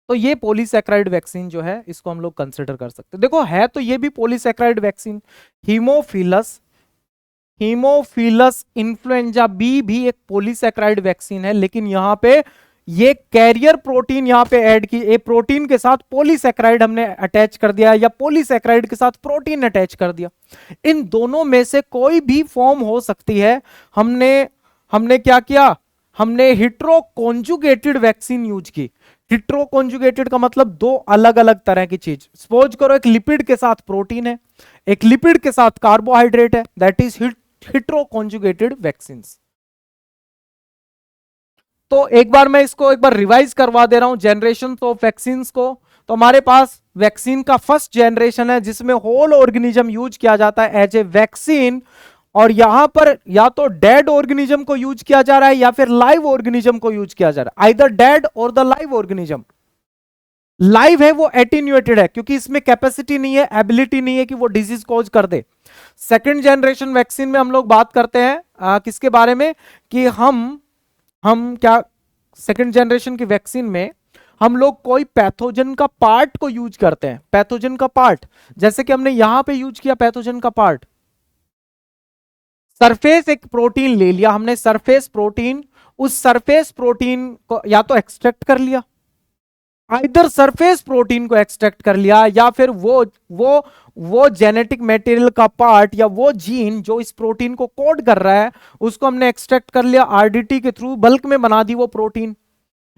तो ये पॉलीसैकेराइड वैक्सीन जो है इसको हम लोग कंसिडर कर सकते हैं। देखो है तो ये भी polysaccharide vaccine. Haemophilus, Haemophilus influenza B भी एक पॉलीसैकेराइड वैक्सीन है, लेकिन यहां पे ये कैरियर प्रोटीन यहां पे ऐड की, ए प्रोटीन के साथ पॉलीसैकेराइड हमने अटैच कर दिया या पॉलीसैकेराइड के साथ प्रोटीन अटैच कर दिया। इन दोनों में से कोई भी फॉर्म हो सकती है। हमने हमने क्या किया, हमने हिट्रो कॉन्जुगेटेड वैक्सीन यूज की। हिट्रो कॉन्जुगेटेड का मतलब दो अलग अलग तरह की चीज। सपोज करो एक लिपिड के साथ प्रोटीन है, एक लिपिड के साथ कार्बोहाइड्रेट है, that is hetero conjugated vaccine. तो एक बार मैं इसको एक बार रिवाइज करवा दे रहा हूं जनरेशन ऑफ वैक्सीन को। तो हमारे पास वैक्सीन का फर्स्ट जनरेशन है जिसमें होल ऑर्गेनिज्म यूज किया जाता है एज ए वैक्सीन, और यहां पर या तो डेड ऑर्गेनिज्म को यूज किया जा रहा है या फिर लाइव ऑर्गेनिज्म को यूज किया जा रहा है, आइदर डेड और द लाइव ऑर्गेनिज्म। लाइव है वो एटीन्यूएटेड है क्योंकि इसमें कैपेसिटी नहीं है, एबिलिटी नहीं है कि वो डिजीज कॉज कर दे। सेकेंड जनरेशन वैक्सीन में हम लोग बात करते हैं किसके बारे में, कि हम क्या सेकेंड जनरेशन की वैक्सीन में हम लोग कोई पैथोजन का पार्ट को यूज करते हैं। पैथोजन का पार्ट जैसे कि हमने यहां पे यूज किया पैथोजन का पार्ट, सरफेस एक प्रोटीन ले लिया हमने, सरफेस प्रोटीन, उस सरफेस प्रोटीन को या तो एक्सट्रैक्ट कर लिया, आइदर सरफेस प्रोटीन को एक्सट्रैक्ट कर लिया या फिर वो जेनेटिक मटेरियल का पार्ट या वो जीन जो इस प्रोटीन को कोड कर रहा है उसको हमने एक्सट्रैक्ट कर लिया आरडीटी के थ्रू, बल्क में बना दी वो प्रोटीन,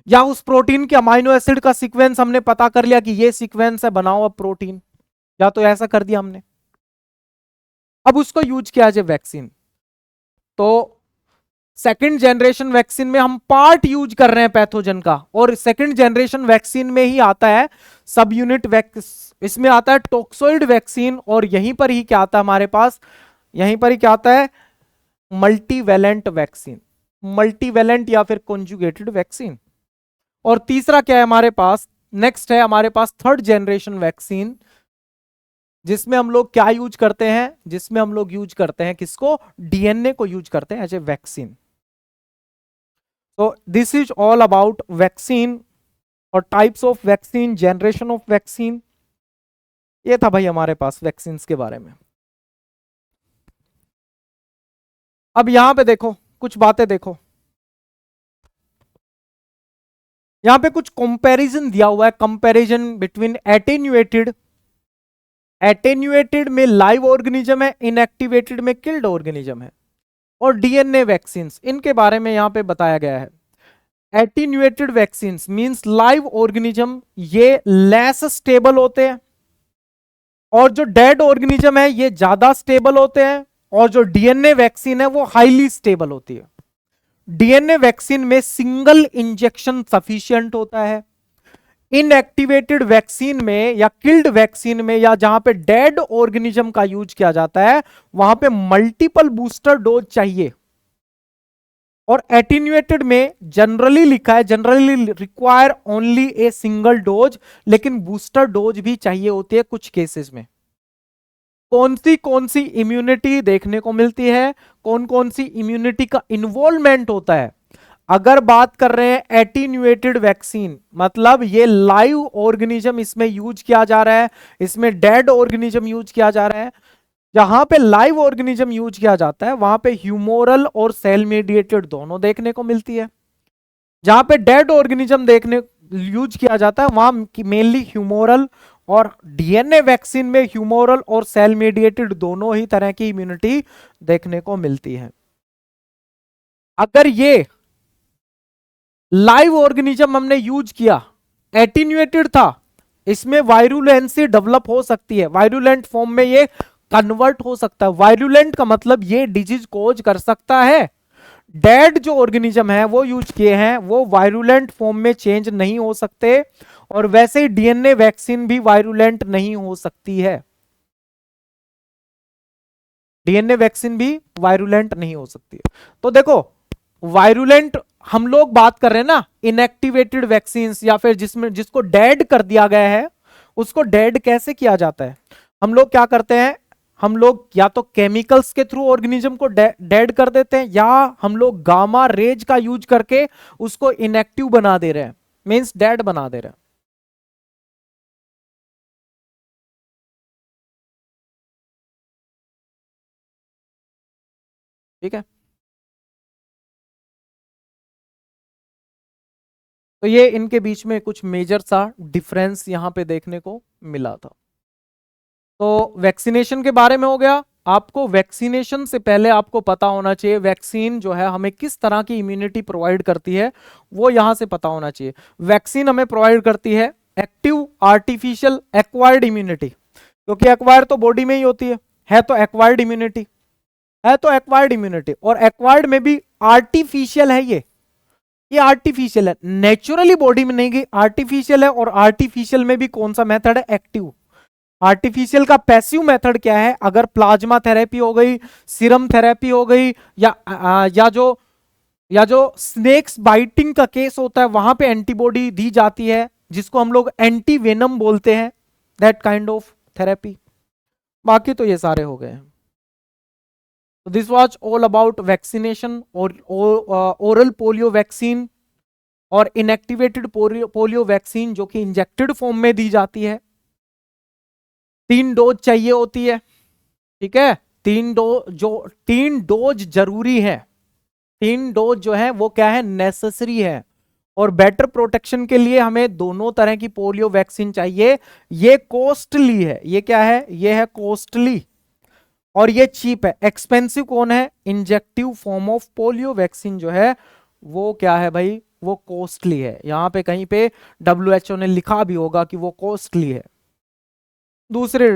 या उस प्रोटीन के अमाइनो एसिड का सीक्वेंस हमने पता कर लिया कि ये सीक्वेंस है, बनाओ अब प्रोटीन, या तो ऐसा कर दिया हमने, अब उसको यूज किया जाए वैक्सीन। तो सेकंड जनरेशन वैक्सीन में हम पार्ट यूज कर रहे हैं पैथोजन का, और सेकंड जनरेशन वैक्सीन में ही आता है सब यूनिट इसमें आता है टॉक्सोइड वैक्सीन, और यहीं पर ही क्या आता है हमारे पास, यहीं पर ही क्या आता है मल्टीवैलेंट वैक्सीन, मल्टीवैलेंट या फिर कॉन्जुगेटेड वैक्सीन। और तीसरा क्या है हमारे पास, नेक्स्ट है हमारे पास थर्ड जनरेशन वैक्सीन, जिसमें हम लोग क्या यूज करते हैं, जिसमें हम लोग यूज करते हैं किसको, डीएनए को यूज करते हैं एज ए वैक्सीन। तो this is all about vaccine और types of vaccine, generation of vaccine. ये था भाई हमारे पास वैक्सीन के बारे में। अब यहां पे देखो कुछ बातें देखो, यहां पे कुछ कंपैरिजन दिया हुआ है, कंपैरिजन बिटवीन एटेन्यूएटेड, एटेन्यूएटेड में लाइव ऑर्गेनिज्म है, इनएक्टिवेटेड में किल्ड ऑर्गेनिज्म है, और डीएनए वैक्सीन, इनके बारे में यहां पे बताया गया है। Attenuated vaccine means live organism ये लेस स्टेबल होते हैं, और जो डेड ऑर्गेनिज्म है ये ज्यादा स्टेबल होते हैं, और जो डीएनए वैक्सीन है वो हाईली स्टेबल होती है। डीएनए वैक्सीन में सिंगल इंजेक्शन सफिशिएंट होता है। इनएक्टिवेटेड वैक्सीन में या किल्ड वैक्सीन में या जहां पे डेड ऑर्गेनिज्म का यूज किया जाता है वहां पे मल्टीपल बूस्टर डोज चाहिए। और एटीन्यूएटेड में जनरली लिखा है generally require only a single dose, लेकिन बूस्टर डोज भी चाहिए होती है कुछ केसेस में। कौन सी इम्यूनिटी देखने को मिलती है, कौन सी इम्यूनिटी का इन्वॉल्वमेंट होता है। अगर बात कर रहे हैं एटीन्यूएटेड वैक्सीन, मतलब ये लाइव ऑर्गेनिज्म इसमें यूज किया जा रहा है, इसमें डेड ऑर्गेनिज्म यूज किया जा रहा है। जहां पे लाइव ऑर्गेनिज्म यूज किया जाता है वहां पे ह्यूमोरल और सेल मेडिएटेड दोनों देखने को मिलती है। जहां पे डेड ऑर्गेनिज्म देखने यूज किया जाता है वहां मेनली ह्यूमोरल, और डीएनए वैक्सीन में ह्यूमोरल और सेल मेडिएटेड दोनों ही तरह की इम्यूनिटी देखने को मिलती है। अगर ये लाइव ऑर्गेनिज्म हमने यूज किया, एटीन्यूएटेड था, इसमें वायरुलेंसी डेवलप हो सकती है, वायरुलेंट फॉर्म में ये कन्वर्ट हो सकता है। वायरुलेंट का मतलब ये डिजीज कोज कर सकता है। डेड जो ऑर्गेनिज्म है वो यूज किए हैं वो वायरुलेंट फॉर्म में चेंज नहीं हो सकते, और वैसे ही डीएनए वैक्सीन भी वायरुलेंट नहीं हो सकती है। डीएनए वैक्सीन भी वायरुलेंट नहीं हो सकती है। तो देखो वायरुलेंट हम लोग बात कर रहे हैं ना इनएक्टिवेटेड वैक्सीन, या फिर जिसको डेड कर दिया गया है उसको डेड कैसे किया जाता है। हम लोग क्या करते हैं, हम लोग या तो केमिकल्स के थ्रू ऑर्गेनिज्म को डेड कर देते हैं, या हम लोग गामा रेज का यूज करके उसको इनएक्टिव बना दे रहे हैं, मींस डेड बना दे रहे हैं। ठीक है, तो ये इनके बीच में कुछ मेजर सा डिफरेंस यहां पे देखने को मिला था। तो वैक्सीनेशन के बारे में हो गया। आपको वैक्सीनेशन से पहले आपको पता होना चाहिए वैक्सीन जो है हमें किस तरह की इम्यूनिटी प्रोवाइड करती है, वो यहां से पता होना चाहिए। वैक्सीन हमें प्रोवाइड करती है एक्टिव आर्टिफिशियल एक्वायर्ड इम्यूनिटी, क्योंकि एक्वायर तो बॉडी में ही होती है तो एक्वायर्ड इम्यूनिटी है, तो एक्वायर्ड इम्यूनिटी, और एक्वायर्ड में भी आर्टिफिशियल है। ये आर्टिफिशियल है, नेचुरली बॉडी में नहीं गई, आर्टिफिशियल है। और आर्टिफिशियल में भी कौन सा मेथड है, एक्टिव। आर्टिफिशियल का पैसिव मेथड क्या है, अगर प्लाज्मा थेरेपी हो गई, सीरम थेरेपी हो गई, या जो स्नेक्स बाइटिंग का केस होता है वहां पे एंटीबॉडी दी जाती है, जिसको हम लोग एंटी वेनम बोलते हैं, दैट काइंड ऑफ थेरेपी। बाकी तो ये सारे हो गए हैं। This was all about vaccination और ओरल पोलियो वैक्सीन और इनएक्टिवेटेड पोलियो वैक्सीन जो कि इंजेक्टेड फॉर्म में दी जाती है। 3 डोज चाहिए होती है, ठीक है। 3 डोज जरूरी है, 3 डोज जो है वो क्या है, नेसेसरी है। और बेटर प्रोटेक्शन के लिए हमें दोनों तरह की पोलियो वैक्सीन चाहिए। ये कॉस्टली है, ये क्या है, ये है कॉस्टली, और ये चीप है। एक्सपेंसिव कौन है, injective form of polio vaccine जो है वो क्या है भाई, वो कॉस्टली है। यहां पे कहीं पे WHO ने लिखा भी होगा कि वो कॉस्टली है, दूसरे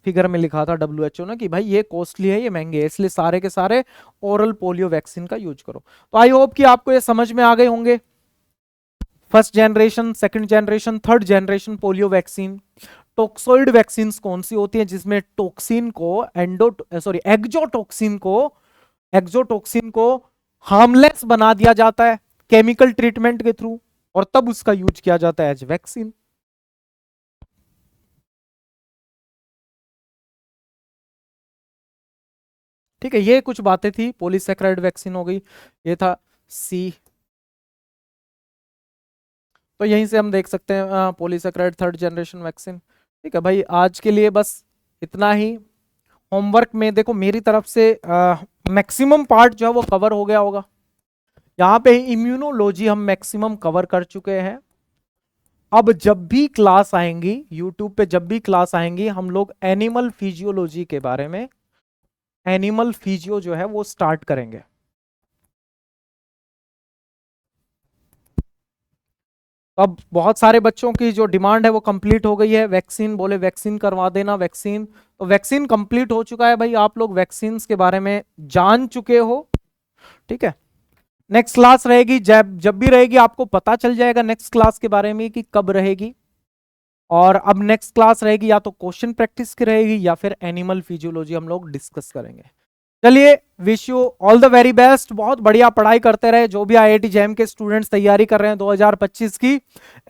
फिगर में लिखा था WHO ने कि भाई ये कॉस्टली है, ये महंगे है, इसलिए सारे के सारे ओरल पोलियो वैक्सीन का यूज करो। तो आई होप कि आपको ये समझ में आ गए होंगे, first generation, second generation, third generation polio vaccine. Toxoid vaccine कौन सी होती है, जिसमें टॉक्सिन को एक्सोटॉक्सिन को हार्मलेस बना दिया जाता है केमिकल ट्रीटमेंट के थ्रू, और तब उसका यूज किया जाता है एज वैक्सीन। ठीक है, ये कुछ बातें थी। पॉलीसैकेराइड वैक्सीन हो गई, ये था सी। तो यहीं से हम देख सकते हैं पॉलीसैकेराइड थर्ड जनरेशन वैक्सीन। ठीक है भाई, आज के लिए बस इतना ही। होमवर्क में देखो मेरी तरफ से मैक्सिमम पार्ट जो है वो कवर हो गया होगा। यहाँ पे इम्यूनोलॉजी हम मैक्सिमम कवर कर चुके हैं। अब जब भी क्लास आएंगी यूट्यूब पे, जब भी क्लास आएंगी, हम लोग एनिमल फिजियोलॉजी के बारे में, एनिमल फिजियो जो है वो स्टार्ट करेंगे। तो अब बहुत सारे बच्चों की जो डिमांड है वो कंप्लीट हो गई है, वैक्सीन बोले वैक्सीन करवा देना, वैक्सीन, तो वैक्सीन कंप्लीट हो चुका है भाई, आप लोग वैक्सीन के बारे में जान चुके हो, ठीक है। नेक्स्ट क्लास रहेगी, जब जब भी रहेगी आपको पता चल जाएगा नेक्स्ट क्लास के बारे में कि कब रहेगी। और अब नेक्स्ट क्लास रहेगी या तो क्वेश्चन प्रैक्टिस की रहेगी या फिर एनिमल फिजियोलॉजी हम लोग डिस्कस करेंगे। चलिए, wish you all the very best, बहुत बढ़िया पढ़ाई करते रहे। जो भी आईआईटी जैम के स्टूडेंट्स तैयारी कर रहे हैं 2025 की,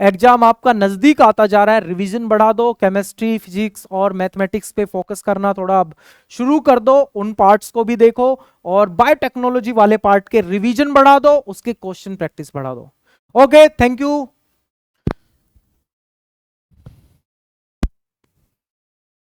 एग्जाम आपका नजदीक आता जा रहा है, रिवीजन बढ़ा दो, केमिस्ट्री फिजिक्स और मैथमेटिक्स पे फोकस करना थोड़ा अब शुरू कर दो, उन पार्ट्स को भी देखो, और बायोटेक्नोलॉजी वाले पार्ट के रिवीजन बढ़ा दो, उसके क्वेश्चन प्रैक्टिस बढ़ा दो। Okay, thank you.